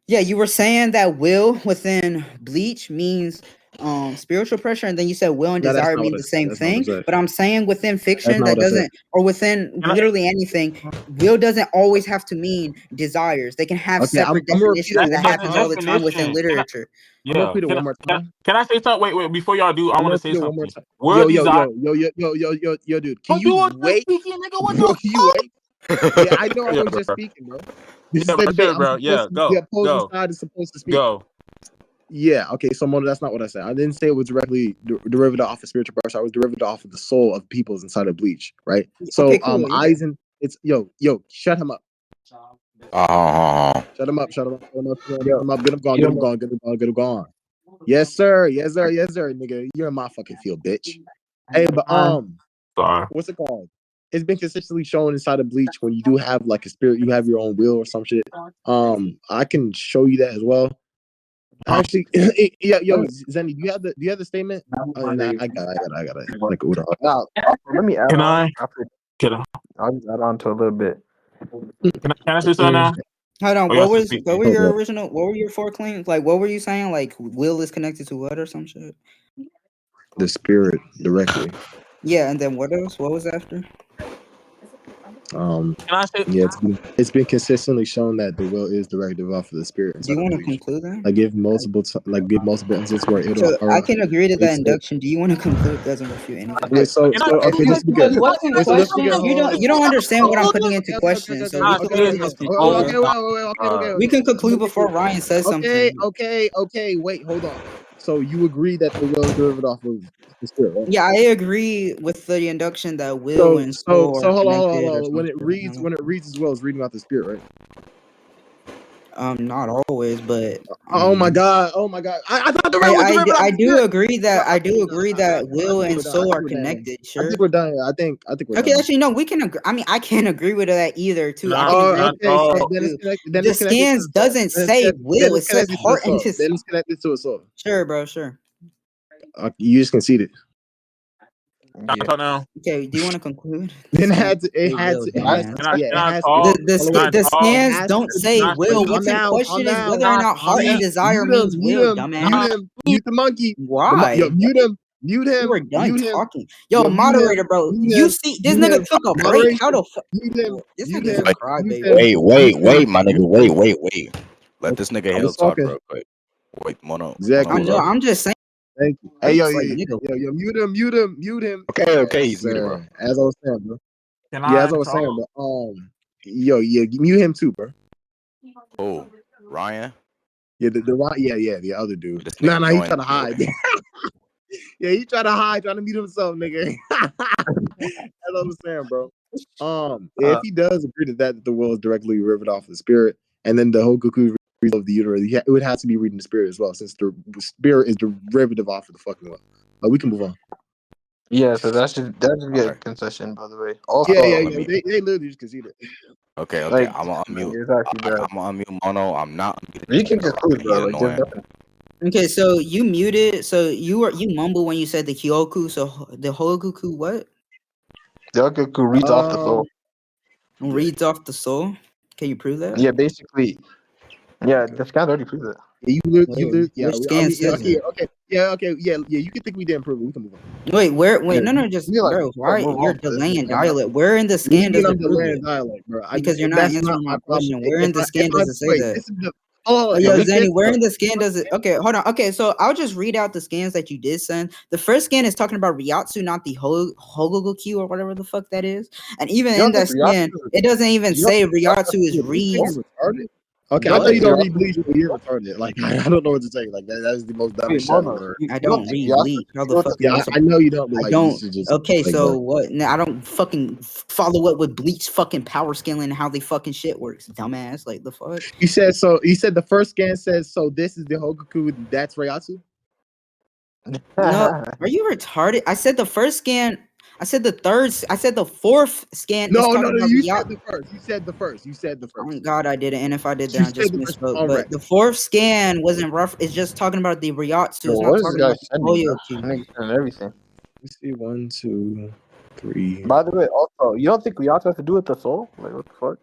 S4: Yeah, you were saying that will within Bleach means spiritual pressure, and then you said will and
S2: No, that's
S4: desire
S2: not what
S4: mean
S2: I
S4: the
S2: said.
S4: same
S2: That's not what I
S4: thing.
S2: said.
S4: But I'm saying within
S2: That's
S4: fiction
S2: not
S4: that
S2: what I said.
S4: doesn't, or within
S1: can I,
S4: literally anything, will doesn't always have to mean desires. They can have
S2: Okay,
S4: separate
S2: I'm gonna repeat
S4: definitions,
S2: it
S4: and
S1: that's
S2: one
S4: that
S2: more
S1: not the
S4: happens all
S2: time.
S4: the time within
S1: definition.
S4: literature.
S2: I'm gonna
S1: Yeah.
S2: repeat it one more time.
S1: Can I say something? Wait. Before y'all do, I
S2: I'm
S1: want
S2: gonna
S1: to say
S2: repeat it one more
S1: something.
S2: time.
S1: Will desire.
S2: Yo, dude. Can
S1: Oh, you
S2: you
S1: were just
S2: wait,
S1: speaking, nigga. What
S2: bro?
S1: the
S2: Can you
S1: fuck?
S2: wait? Yeah, I know I
S1: Yeah,
S2: was just
S1: bro.
S2: speaking, bro. This is
S1: Yeah,
S2: the
S1: bro.
S2: debate.
S1: Sure,
S2: I'm
S1: bro.
S2: supposed
S1: Yeah.
S2: to. The opposing
S1: Go.
S2: side is supposed to speak.
S1: Go.
S2: Yeah. Okay. So, Mona, that's not what I said. I didn't say it was directly derivative off of spiritual pressure. I was derivative off of the soul of peoples inside of Bleach, right?
S4: Okay,
S2: So,
S4: cool. Yeah.
S2: Eisen, it's shut him up.
S6: Uh,
S2: Shut him up. Shut him up. Shut him up. Shut
S3: Yo,
S2: him up. Get him gone.
S3: you
S2: Get
S3: know
S2: him
S3: what?
S2: gone. Get him gone. Get him gone. Yes, sir. Yes, sir. Yes, sir, nigga. You're in my fucking field, bitch. Hey, but
S1: Sorry.
S2: what's it called? It's been consistently shown inside of Bleach when you do have like a spirit, you have your own will or some shit. I can show you that as well. Actually, yeah, yo, Zeni, do you have the statement? And I got it. Like Uda.
S3: Now, let me add
S1: Can
S3: on.
S1: I?
S3: After
S1: Can I?
S3: I'll just add on to a little bit.
S1: Can I say something now?
S4: Hold on.
S1: Oh, y'all still
S4: What
S1: speaking?
S4: were your original? What were your 4 claims? Like, what were you saying? Like, will is connected to what or some shit?
S2: The spirit directly.
S4: Yeah, and then what else? What was after?
S1: Can I say?
S2: Yeah, it's been consistently shown that the will is directive off of the spirit
S4: Do you
S2: inside of
S4: want to
S2: Bleach.
S4: conclude that?
S2: Like give multiple instances where
S4: So
S2: it'll
S4: I
S2: or
S4: can agree to that
S2: it's
S4: induction. Do you want to conclude? It doesn't refute anything.
S2: wait, so
S1: Can I?
S2: okay, this will be
S4: Because
S2: good.
S4: what's in
S2: Wait, so this will be
S4: question,
S2: good.
S4: you
S2: Hold
S4: don't
S2: on.
S4: you don't understand what I'm putting into question. So we
S1: I
S4: can
S1: say
S4: literally just
S1: something.
S4: conclude.
S1: Oh my
S2: Okay.
S4: We can conclude before Ryan says something.
S2: Okay. Wait, hold on. So you agree that the will is derivative off of the spirit, right?
S4: Yeah, I agree with the induction that will and soul are
S2: So hold
S4: connected or
S2: on.
S4: something.
S2: When it reads as well as reading about the spirit, right?
S4: Not always, but
S2: Oh my god! Oh my god! I thought the red was
S4: I,
S2: the red, but
S4: I
S2: I'm
S4: do
S2: good.
S4: agree that
S2: I think we're done. I
S4: will
S2: think
S4: and
S2: we're done. I
S4: soul
S2: think
S4: are
S2: we're done.
S4: connected.
S2: I
S4: Sure.
S2: think we're done. I think we're
S4: Okay,
S2: done.
S4: actually, no, we can agree. I mean, I can't agree with that either. Too, I
S1: Nah,
S4: can agree
S1: nah,
S4: with
S2: Okay,
S4: what
S2: so
S4: you
S1: no.
S4: said
S2: then it's
S4: too.
S2: connected. Then
S4: The
S2: it's connected to
S4: scans
S2: the soul.
S4: doesn't say
S2: Then
S4: will.
S2: it's
S4: It says
S2: connected to the
S4: heart and
S2: soul.
S4: his.
S2: Then it's connected to a soul.
S4: Sure, bro. Sure.
S2: You just conceded.
S1: Can I
S3: Yeah.
S1: talk now?
S4: Okay. Do you want to conclude? The
S2: Then it
S4: scans
S2: had to. It
S4: say
S2: had
S4: will,
S2: to. It has
S4: dumbass.
S2: to.
S1: Can I
S2: Yeah,
S1: can
S2: it
S1: I
S2: has to.
S1: talk?
S2: Hold on,
S1: Can
S2: wait.
S1: I
S4: The
S1: talk?
S2: It
S4: scans
S2: has
S4: don't
S2: to
S4: say
S2: be.
S1: Can
S2: Wait,
S4: will.
S2: calm
S4: What's in
S2: down. Calm
S4: question is
S2: down.
S4: whether or
S1: I
S4: not heart and
S1: speak?
S4: desire means will, dumbass.
S2: Mute him. Mute the monkey.
S4: Why?
S2: Yo, mute him. Mute
S4: You were
S2: him.
S4: done
S2: Mute him.
S4: talking. Yo,
S2: Yo, mute
S4: moderator,
S2: him.
S4: bro.
S2: Mute
S4: You
S2: him.
S4: see, this
S2: Mute
S4: nigga
S2: him.
S4: took a break. How the
S2: Moderation.
S4: fuck?
S2: Mute him.
S4: This
S2: Mute
S4: nigga's a
S2: him.
S6: Wait,
S2: Mute
S4: crybaby.
S2: him.
S6: wait,
S2: Mute him.
S6: my nigga. Wait. Let this nigga
S2: I was
S6: Hale talk
S2: talking.
S6: real quick. Wait, Mono,
S2: Exactly,
S6: hold up.
S2: bro.
S4: I'm just saying.
S2: Thank you. Hey,
S4: Breaks, like nigga.
S2: mute him, mute him, mute him.
S6: Okay,
S2: Yes,
S6: he's muted, bro.
S2: sir. As I was saying, bro.
S1: Can
S2: Yeah,
S1: I
S2: as I was saying,
S1: talk?
S2: but yeah, mute him too, bro.
S6: Oh, Ryan?
S2: Yeah, the other dude.
S6: This
S2: Nah,
S6: nigga
S2: he
S6: joined
S2: trying to
S6: the
S2: hide.
S6: building.
S2: Yeah, he trying to hide, trying to mute himself, nigga. As I was saying, bro. If he does agree to that the will is directly derived off the spirit, and then the whole Goku of the universe, it would have to be reading the spirit as well, since the spirit is derivative off of the fucking will. We can move on.
S3: Yeah, so that should be
S6: All
S3: a
S6: right.
S3: concession, by the way.
S2: Yeah,
S3: Also,
S6: Let me.
S2: They literally just conceded.
S6: Okay.
S3: like,
S6: I'm gonna
S3: like
S6: unmute.
S3: it's actually bad.
S6: I'm gonna unmute Mono. I'm not unmuting
S3: You
S6: this
S3: can
S6: nigga
S3: just lose,
S6: Ryan. He
S3: bro. Like, there's
S6: annoying.
S3: nothing.
S4: Okay, so you muted. So you mumble when you said the Kyoku. So the Hogoku what
S3: Goku reads off the soul.
S4: reads off the soul. Can you prove that?
S3: Yeah, basically. Yeah, the scan already proved it.
S4: Which scan says that?
S2: You can think we didn't prove it. We can move on.
S3: Yeah,
S4: No, just
S3: you like
S4: bro.
S3: to
S4: Why
S3: move
S4: you're
S3: on, but this
S4: delaying
S3: is kind of
S4: dialect? Where in the
S2: What do you
S4: scan
S2: mean
S4: does
S2: I'm
S4: it prove
S2: delaying
S4: it?
S2: dialect, bro?
S4: Because you're not
S2: That's not
S4: answering
S2: my
S4: my
S2: problem.
S4: question. Where in the scan does it say
S2: Wait,
S4: that?
S2: this is the
S4: Oh,
S2: yo,
S4: yo,
S2: this
S4: Zenny,
S2: is
S4: where in the scan does it? Okay, hold on. Okay, so I'll just read out the scans that you did send. The first scan is talking about Ryatsu, not the Hogoku or whatever the fuck that is. And even
S3: You
S4: in
S3: don't think
S4: that scan, it doesn't even
S3: you don't
S4: say
S3: think
S4: Ryatsu is
S2: you think
S4: reads.
S2: you're retarded? Okay,
S3: you
S2: I
S3: don't
S2: thought
S3: think
S2: you don't
S3: Rihanna
S2: read Bleach, but you're retarded. Like I don't know what to say. Like that's the most dumbest shit I've
S3: Mono.
S2: ever heard.
S4: I
S3: You don't
S4: don't
S3: think
S4: read
S3: Rihanna
S4: Bleach. How the
S3: you don't
S4: fuck
S3: think
S4: am
S2: Yeah,
S4: I
S2: I
S4: supposed?
S2: know you don't, but
S4: I
S2: like
S4: don't.
S2: this is just
S4: Okay,
S2: like,
S4: so
S2: bro.
S4: what? I don't fucking follow up with Bleach fucking power scaling and how they fucking shit works, dumbass. Like the fuck.
S2: You said so. You said the first scan says so. This is the Hogaku. That's Ryatsu.
S4: No, are you retarded? I said the first scan. I said the third. I said the fourth scan is
S2: No,
S4: talking about
S2: you
S4: Ryatsu.
S2: said the first. You said the first. You said the
S4: Oh
S2: first.
S4: God, I didn't. And if I did
S2: You
S4: that, I
S2: said
S4: just
S2: the first
S4: misspoke.
S2: on
S4: But
S2: record.
S4: the fourth scan wasn't rough. It's just talking about the Ryatsu.
S3: Yo,
S4: It's not
S3: what is this
S4: talking
S3: guy
S4: about the
S3: sending, bro?
S4: Toyotsu.
S3: Nigga sending everything.
S2: Let's see. 1, 2, 3.
S3: By the way, also, you don't think Rihanna has to do with the soul? Like, what the fuck?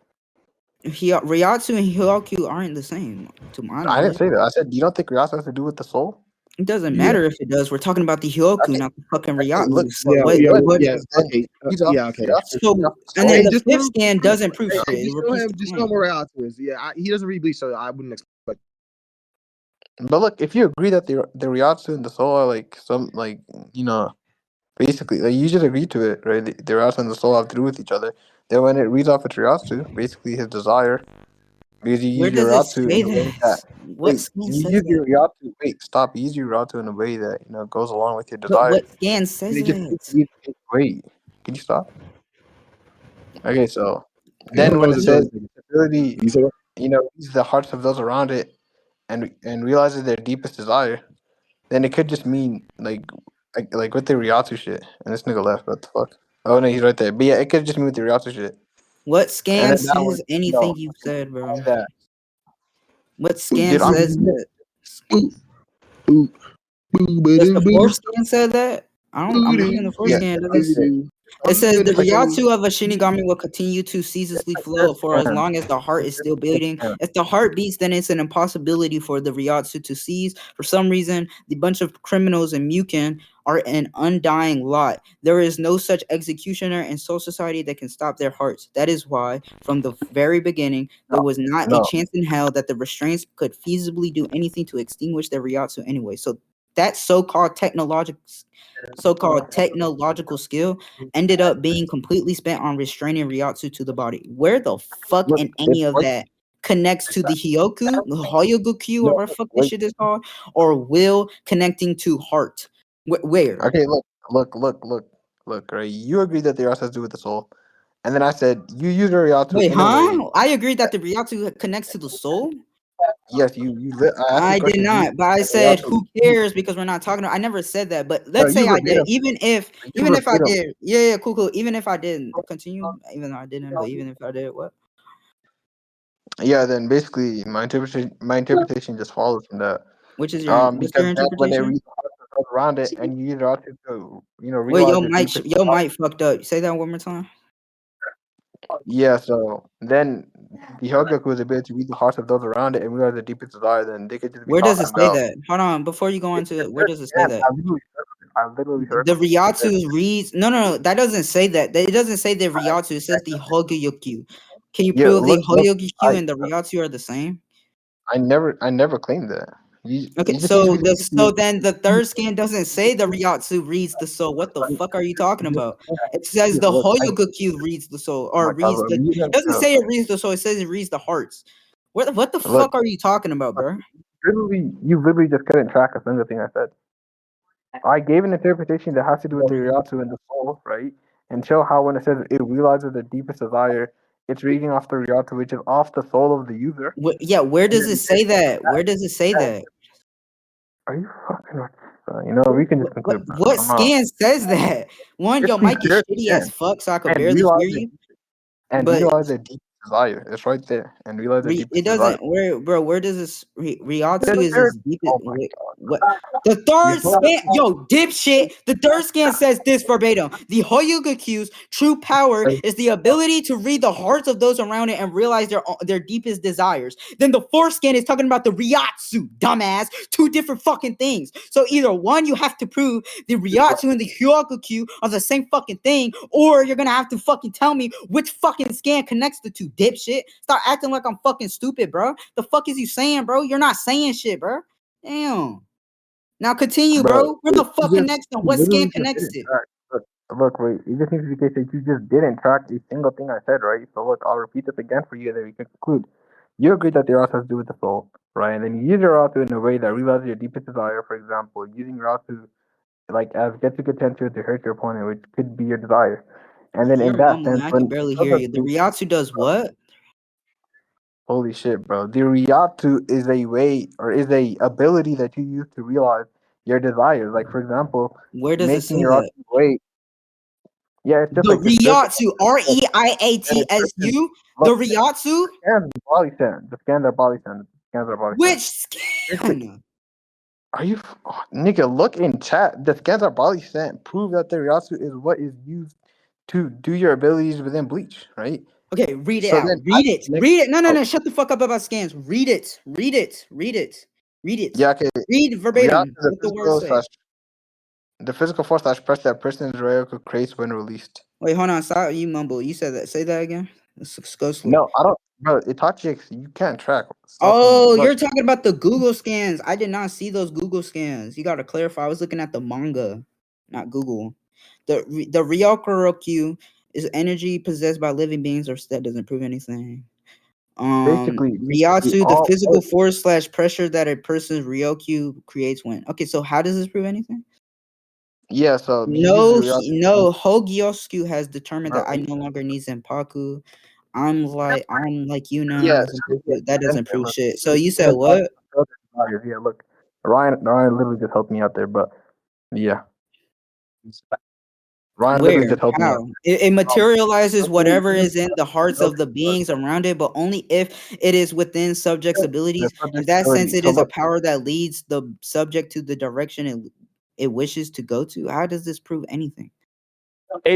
S4: Ryatsu and Hyoku aren't the same, to my
S3: I didn't
S4: knowledge.
S3: say that. I said, you don't think Rihanna has to do with the soul?
S4: It doesn't
S2: Yeah.
S4: matter if it does. We're talking about the Hyoku,
S3: Okay,
S4: not the fucking
S3: okay,
S4: Ryatsu.
S3: look,
S4: So
S2: Yeah.
S4: what?
S2: Yeah.
S4: What?
S2: Yeah.
S3: because then
S2: Okay.
S3: he's off
S2: Yeah. Okay.
S4: So
S3: the
S4: and then
S3: soul.
S2: Hey,
S4: the
S2: just
S4: fifth
S2: prove.
S4: scan doesn't prove
S3: Yeah.
S4: shit. It
S2: Just show
S4: repeats
S2: him.
S4: the
S2: Just show him
S4: point.
S2: where Ryatsu is. Yeah. He doesn't read Bleach, so I wouldn't expect.
S3: But look, if you agree that the Ryatsu and the soul are like some like basically like you just agree to it, right? The Ryatsu and the soul have to do with each other. Then when it reads off a Ryatsu, basically his desire, because you
S4: Where
S3: use your
S4: does it
S3: Ryatsu
S4: say
S3: in a way
S4: that?
S3: that
S4: What scan
S3: you
S4: says
S3: use
S4: that?
S3: your Ryatsu. Wait, stop. You use your Ryatsu in a way that goes along with your
S4: But
S3: desire.
S4: what scan says
S3: And it just
S4: that?
S3: wait. Can you stop? Okay, so
S2: Okay, hold
S3: then when
S2: on.
S3: it
S2: Just hold
S3: says
S2: on.
S3: its ability,
S2: You said what?
S3: ease the hearts of those around it and realizes their deepest desire, then it could just mean like with the Ryatsu shit. And this nigga left. What the fuck? Oh no, he's right there. But yeah, it could just mean with the Ryatsu shit.
S4: What
S3: And
S4: scan
S3: then that would
S4: says anything you said, bro?
S3: that.
S4: What scan
S3: Dude, I'm
S4: says that?
S2: Boo, boo, boo,
S4: Does the
S2: boo,
S4: fourth scan say that? I'm reading the fourth
S3: yeah,
S4: scan.
S3: I'm
S4: Does
S3: saying,
S4: it says the
S2: gonna show you.
S4: Ryatsu of a Shinigami will continue to ceaselessly flow for as long as the heart is still beating. If the heart beats, then it's an impossibility for the Ryatsu to cease. For some reason, the bunch of criminals in Mukin are an undying lot. There is no such executioner in Soul Society that can stop their hearts. That is why, from the very beginning, there was not a
S3: no.
S4: chance in hell that the restraints could feasibly do anything to extinguish the Ryatsu anyway. So that so-called technological skill ended up being completely spent on restraining Ryatsu to the body. Where the fuck
S3: Look,
S4: in
S3: it
S4: any of
S3: works.
S4: that connects to the the Hoyogoku, or
S3: No,
S4: whatever fuck this
S3: wait.
S4: shit is called, or will connecting to heart? Where?
S3: Okay, look. Right, you agree that the Ryatsu has to do with the soul, and then I said you use the Ryatsu
S4: Wait,
S3: in a way.
S4: huh? I agree that the Ryatsu connects to the soul.
S3: Yes, I asked you a
S4: I did
S3: question. Do you
S4: not, but I
S3: think
S4: said
S3: Rialto?
S4: who cares because we're not talking. I never said that, but
S3: No,
S4: let's
S3: you
S4: say I did.
S3: verbatim.
S4: Even if I
S3: Verbatim.
S4: did, yeah, cool. Even if I didn't continue, even though I didn't, but even if I did, what?
S3: Yeah, then basically my interpretation just follows from that.
S4: Which is your what's
S3: Because
S4: your
S3: then when they
S4: interpretation?
S3: read the hearts around it, and you either ought to
S4: Wait,
S3: realize your deepest.
S4: your mic fucked up. Say that one more time.
S3: Yeah, so then the Hyogoku is able to read the hearts of those around it and realize the deepest desire. Then they could just be
S4: Where does it
S3: talking
S4: say
S3: about.
S4: that? Hold on, before you go on to it, where does it say that?
S3: I literally heard
S4: The
S3: from it. It said,
S4: Ryatsu reads no, that doesn't say that. It doesn't say the Ryatsu. It says the Hogyokyu. Can you
S3: yeah,
S4: prove the
S3: look,
S4: Hogyokyu and the Ryatsu are the same?
S3: I never claimed that.
S4: Okay,
S3: You just seem to be
S4: so then the third scan doesn't say the Ryatsu reads the soul. What the fuck are you talking
S3: just
S4: about? It says the
S3: look.
S4: Hogyokyu reads the soul,
S3: Oh
S4: or
S3: my God,
S4: reads
S3: bro,
S4: the.
S3: you
S4: It doesn't say it reads the soul. It says it reads the hearts. What the
S3: look,
S4: fuck are you talking about, bro?
S3: you literally just couldn't track a single thing I said. I gave an interpretation that has to do with the Ryatsu and the soul, right? And show how when it says it realizes the deepest desire, it's reading off the Ryatsu, which is off the soul of the user.
S4: Yeah, where
S3: And
S4: does it
S3: then
S4: say that? Where does it say that?
S3: are you fucking with we can just conclude, bro.
S4: What
S3: I'm not.
S4: scan says that? One,
S3: It's
S4: your
S3: the
S4: mic is
S3: third
S4: shitty as
S3: scan.
S4: fuck, so I could
S3: And
S4: barely
S3: realize
S4: hear
S3: the
S4: you.
S3: and
S4: But
S3: realize the deepest desire. It's right there. And realize the
S4: it
S3: deepest desire.
S4: doesn't. Where does this
S3: The
S4: Ryatsu is
S3: third.
S4: his deepest?
S3: Oh my
S4: Wait,
S3: God.
S4: what? The
S3: You
S4: third
S3: told
S4: scan, yo, dipshit. The third scan says this verbatim: the Hoyogaku's true power
S3: me.
S4: is the ability to read the hearts of those around it and realize their deepest desires. Then the fourth scan is talking about the Ryatsu, dumbass. Two different fucking things. So either one, you have to prove the Ryatsu and the Hyogoku are the same fucking thing, or you're gonna have to fucking tell me which fucking scan connects the two, dipshit. Stop acting like I'm fucking stupid, bro. The fuck is you saying, bro? You're not saying shit, bro. Damn. Now continue,
S3: Bro,
S4: bro. Where the fuck connects them?
S3: you
S4: What scan
S3: literally just
S4: connects
S3: didn't
S4: it?
S3: track. Look, wait. It just needs to be the case that you just didn't track a single thing I said, right? So look, I'll repeat this again for you, and then we can conclude. You agree that the also has to do with the soul, right? And then you use your auto in a way that realizes your deepest desire. For example, using your auto like as get to potential to hurt your opponent, which could be your desire. And then
S4: You're
S3: in that
S4: mumbling.
S3: sense,
S4: I can
S3: when
S4: barely hear you. The Ryatsu does what?
S3: holy shit, bro, the Ryatu is a way or is a ability that you use to realize your desires. Like for example,
S4: Where does it
S3: making
S4: say
S3: your
S4: that?
S3: auto wait. Yeah, it's just
S4: The
S3: like this.
S4: Ryatsu,
S3: Like, a person.
S4: Reiatsu. The
S3: Look,
S4: Ryatsu.
S3: the scans are body scan. The scans are body scan. The scans are body scan.
S4: Which
S3: Basically,
S4: scan?
S3: are you, nigga? Look in chat. The scans are body scan. Prove that the Ryatsu is what is used to do your abilities within Bleach, right?
S4: Okay, read it
S3: So
S4: out.
S3: then,
S4: Read it.
S3: next,
S4: Read it.
S3: oh,
S4: No. Shut the fuck up about scans. Read it. Read it. Read it. Read it.
S3: yeah, okay.
S4: Read
S3: Ryatsu
S4: verbatim
S3: is the
S4: what the words
S3: physical
S4: say.
S3: slash the physical force slash press that person's Ryoku creates when released.
S4: Wait, hold on. Stop. You mumble. You said that. Say that again. Let's go slow.
S3: No, I don't, bro. Itachi, you can't track. Stop saying
S4: Oh,
S3: look.
S4: you're talking about the Google scans. I did not see those Google scans. You gotta clarify. I was looking at the manga, not Google. The Ryokuroku is energy possessed by living beings, or that doesn't prove anything.
S3: Basically,
S4: Ryatsu, the
S3: all
S4: physical force slash pressure that a person's Ryoku creates when. Okay, so how does this prove anything?
S3: yeah. So you use the
S4: No,
S3: Ryatsu,
S4: no. Hogyosku has determined
S3: bro.
S4: that I no longer need Senpaku. I'm like you now.
S3: Yeah,
S4: That doesn't prove
S3: look,
S4: shit. So you said
S3: because
S4: what?
S3: yeah, look, Ryan literally just helped me out there, but yeah, Ryan literally
S4: Where?
S3: just helped me out.
S4: How? It materializes
S3: Literally,
S4: whatever is in the hearts of the beings around it, but only if it is within subject's
S3: the
S4: abilities. In
S3: subject's
S4: that sense,
S3: ability.
S4: it
S3: So
S4: is a
S3: look,
S4: power that leads the subject to the direction it wishes to go to. How does this prove anything?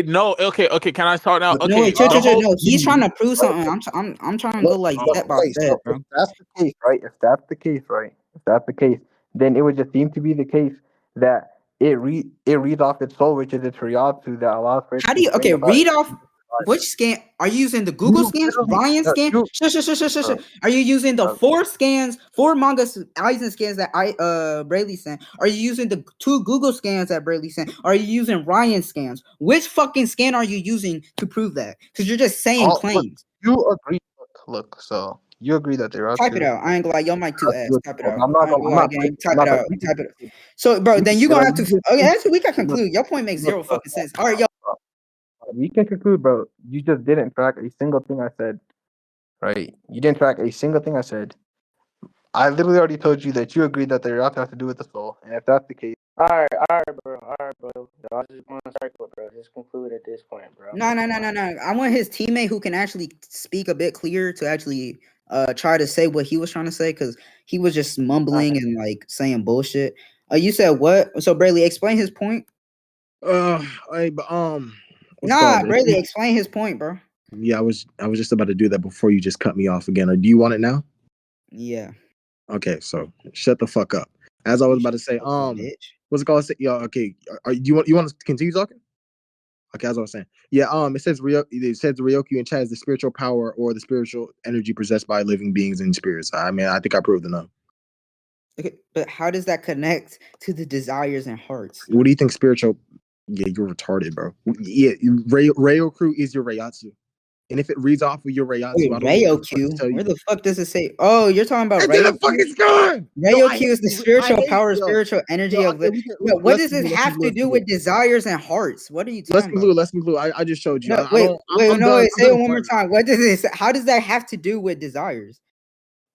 S1: No, okay. Can I start now?
S4: No,
S1: Okay,
S4: wait, chill,
S1: the
S4: chill, chill.
S1: whole
S4: No, he's trying to prove something. I'm trying to go
S3: look,
S4: like
S3: look.
S4: step by
S3: Okay,
S4: step,
S3: so if
S4: bro.
S3: that's the case, right? Then it would just seem to be the case that it reads off its soul, which is its Ryatsu that allows for it
S4: How do
S3: to
S4: you
S3: bring about.
S4: read off which scan are you using? The Google
S3: You
S4: scans,
S3: literally,
S4: Ryan
S3: no,
S4: scan?
S3: you,
S4: Shush.
S3: bro,
S4: Are you using the
S3: bro,
S4: four manga Eisen scans that I Brayley sent? Are you using the two Google scans that Brayley sent? Are you using Ryan scans? Which fucking scan are you using to prove that? Because you're just saying
S3: all look,
S4: claims.
S3: you agree. Look. So you agree that they're out
S4: Type it
S3: to.
S4: out. I ain't gonna lie. Your mic too ass. Type it out.
S3: I'm not
S4: I ain't
S3: gonna.
S4: gonna
S3: I'm
S4: lie,
S3: not
S4: gang.
S3: fighting. I'm
S4: Type it
S3: not
S4: out.
S3: fighting.
S4: Type it out. So, bro,
S3: We can,
S4: then you gonna have to.
S3: you just,
S4: Okay, actually, we can
S3: look,
S4: conclude. Your point makes
S3: look,
S4: zero fucking sense. All right, yo.
S3: we can conclude, bro. You just didn't track a single thing I said, right? You didn't track a single thing I said. I literally already told you that you agreed that the Reatu have to do with the soul, and if that's the case,
S7: Alright, bro. Y'all just going to circle, bro. Just conclude at this point, bro.
S4: No. I want his teammate who can actually speak a bit clearer to actually try to say what he was trying to say, because he was just mumbling and like saying bullshit. You said what? So Braley, explain his point.
S2: Hey, but what's it
S4: Nah,
S2: called?
S4: Braley, explain his point, bro.
S2: Yeah, I was just about to do that before you just cut me off again. Or do you want it now?
S4: Yeah.
S2: Okay, so shut the fuck up. As I was about to say,
S4: Bitch.
S2: what's it called? Yeah, okay. You want to continue talking? Okay, as I was saying, yeah. It says Ryoku in chat is the spiritual power or the spiritual energy possessed by living beings and spirits. I mean, I think I proved enough.
S4: Okay, but how does that connect to the desires and hearts?
S2: What do you think spiritual? Yeah, you're retarded, bro. Yeah, Ryoku is your Reiatsu. And if it reads off of your Reiatsu,
S4: Wait,
S2: I don't know what the fuck to
S4: Ryoku?
S2: tell you.
S4: Where the fuck does it say? Oh, you're talking about
S2: It's in the
S4: Ryoku?
S2: fucking sky!
S4: Ryoku is the spiritual power,
S2: yo.
S4: spiritual energy
S2: Yo,
S4: of
S2: okay,
S4: it. What does this have to do
S2: conclude.
S4: with desires and hearts? What are you
S2: Let's
S4: talking about?
S2: conclude. I just showed you.
S4: No,
S2: I don't. I'm
S4: no,
S2: done.
S4: wait,
S2: I'm
S4: say
S2: done
S4: it one more
S2: explaining.
S4: time. What does this? How does that have to do with desires?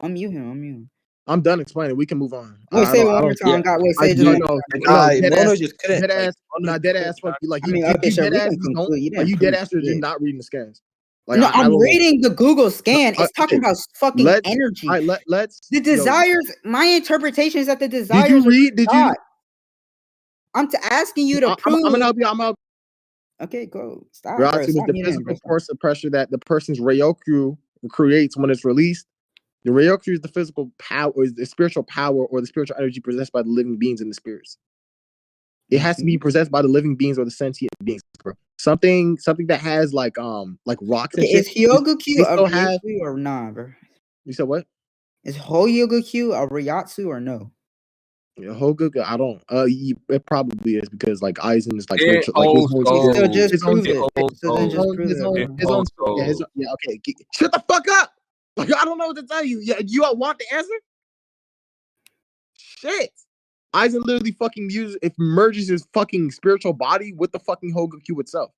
S4: Unmute him.
S2: I'm done explaining. We can move on.
S4: Wait, say it one more
S3: Yeah.
S4: time. God, wait,
S2: I
S4: say it just one
S2: no,
S4: more time.
S2: dead
S3: Mono
S2: ass,
S3: just couldn't.
S2: dead ass,
S3: Mono
S2: dead
S3: couldn't
S2: ass. Fuck you. Like
S4: I mean, okay,
S2: you
S4: sure,
S2: dead
S4: we
S2: ass.
S4: can
S2: You don't.
S4: conclude. You
S2: Like
S4: didn't
S2: you dead
S4: prove
S2: ass. You're just
S4: shit.
S2: not reading the scans. Like
S4: No,
S2: I
S4: I'm
S2: don't know.
S4: reading the Google scan. It's talking
S2: Okay,
S4: about fucking
S2: let's.
S4: energy.
S2: All right, let's.
S4: The desires. My interpretation is that the
S2: Did
S4: desires
S2: you
S4: are
S2: read? Did you?
S4: God. I'm asking you to prove.
S2: I'm gonna help you. I'm gonna.
S4: Okay, go. Stop, bro.
S2: Reality was
S4: Stop
S2: the
S4: muting, bro.
S2: physical force of pressure that the person's Ryoku creates when it's released. The Ryoku is the physical power, or the spiritual power, or the spiritual energy possessed by the living beings and the spirits. It has to be possessed by the living beings or the sentient beings, bro. Something that has like rocks and
S4: Okay,
S2: shit.
S4: is Hyogoku
S2: They
S4: a
S2: still have.
S4: Ryatsu or nah, bro?
S2: You said what?
S4: Is Hyogoku a Ryatsu or no?
S2: Hoga, I don't. It probably is because like Aizen is like
S1: It
S2: spiritual, like his
S1: holds
S2: own.
S4: Okay, so
S1: gold.
S4: just
S2: His own.
S4: prove
S1: It
S4: it.
S1: holds
S4: So then
S2: His
S1: gold.
S4: just
S2: own.
S4: prove
S2: His
S4: it,
S2: own.
S1: It
S4: bro.
S2: His own.
S1: holds gold.
S2: Yeah. Okay. Shut the fuck up. Like I don't know what to tell you. Yeah. You all want the answer? Shit. Aizen literally fucking merges his fucking spiritual body with the fucking Hogaku itself.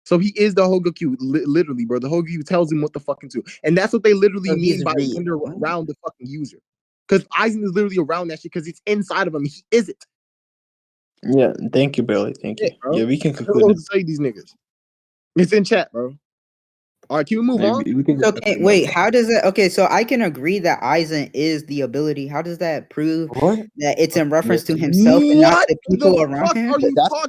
S2: So he is the Hogaku, literally, bro. The Hogaku tells him what the fucking do. And that's what they literally
S4: So
S2: mean
S4: he's
S2: by when they're around the fucking user. Because Aizen is literally around that shit because it's inside of him. He is it.
S3: Yeah, thank you, Billy. Thank you.
S2: Shit, bro.
S3: Yeah, we can
S2: I don't know what
S3: conclude.
S2: to say to these niggas. It's in chat, bro. All right, can we move on?
S3: We can
S4: So,
S3: just
S4: okay, wait, how does it? Okay, so I can agree that Aizen is the ability. How does that prove
S3: What?
S4: that it's in reference to
S3: Yeah.
S4: himself and not
S2: What
S4: the
S2: the
S4: people around
S2: fuck
S4: him?
S2: are you
S3: That's
S2: talking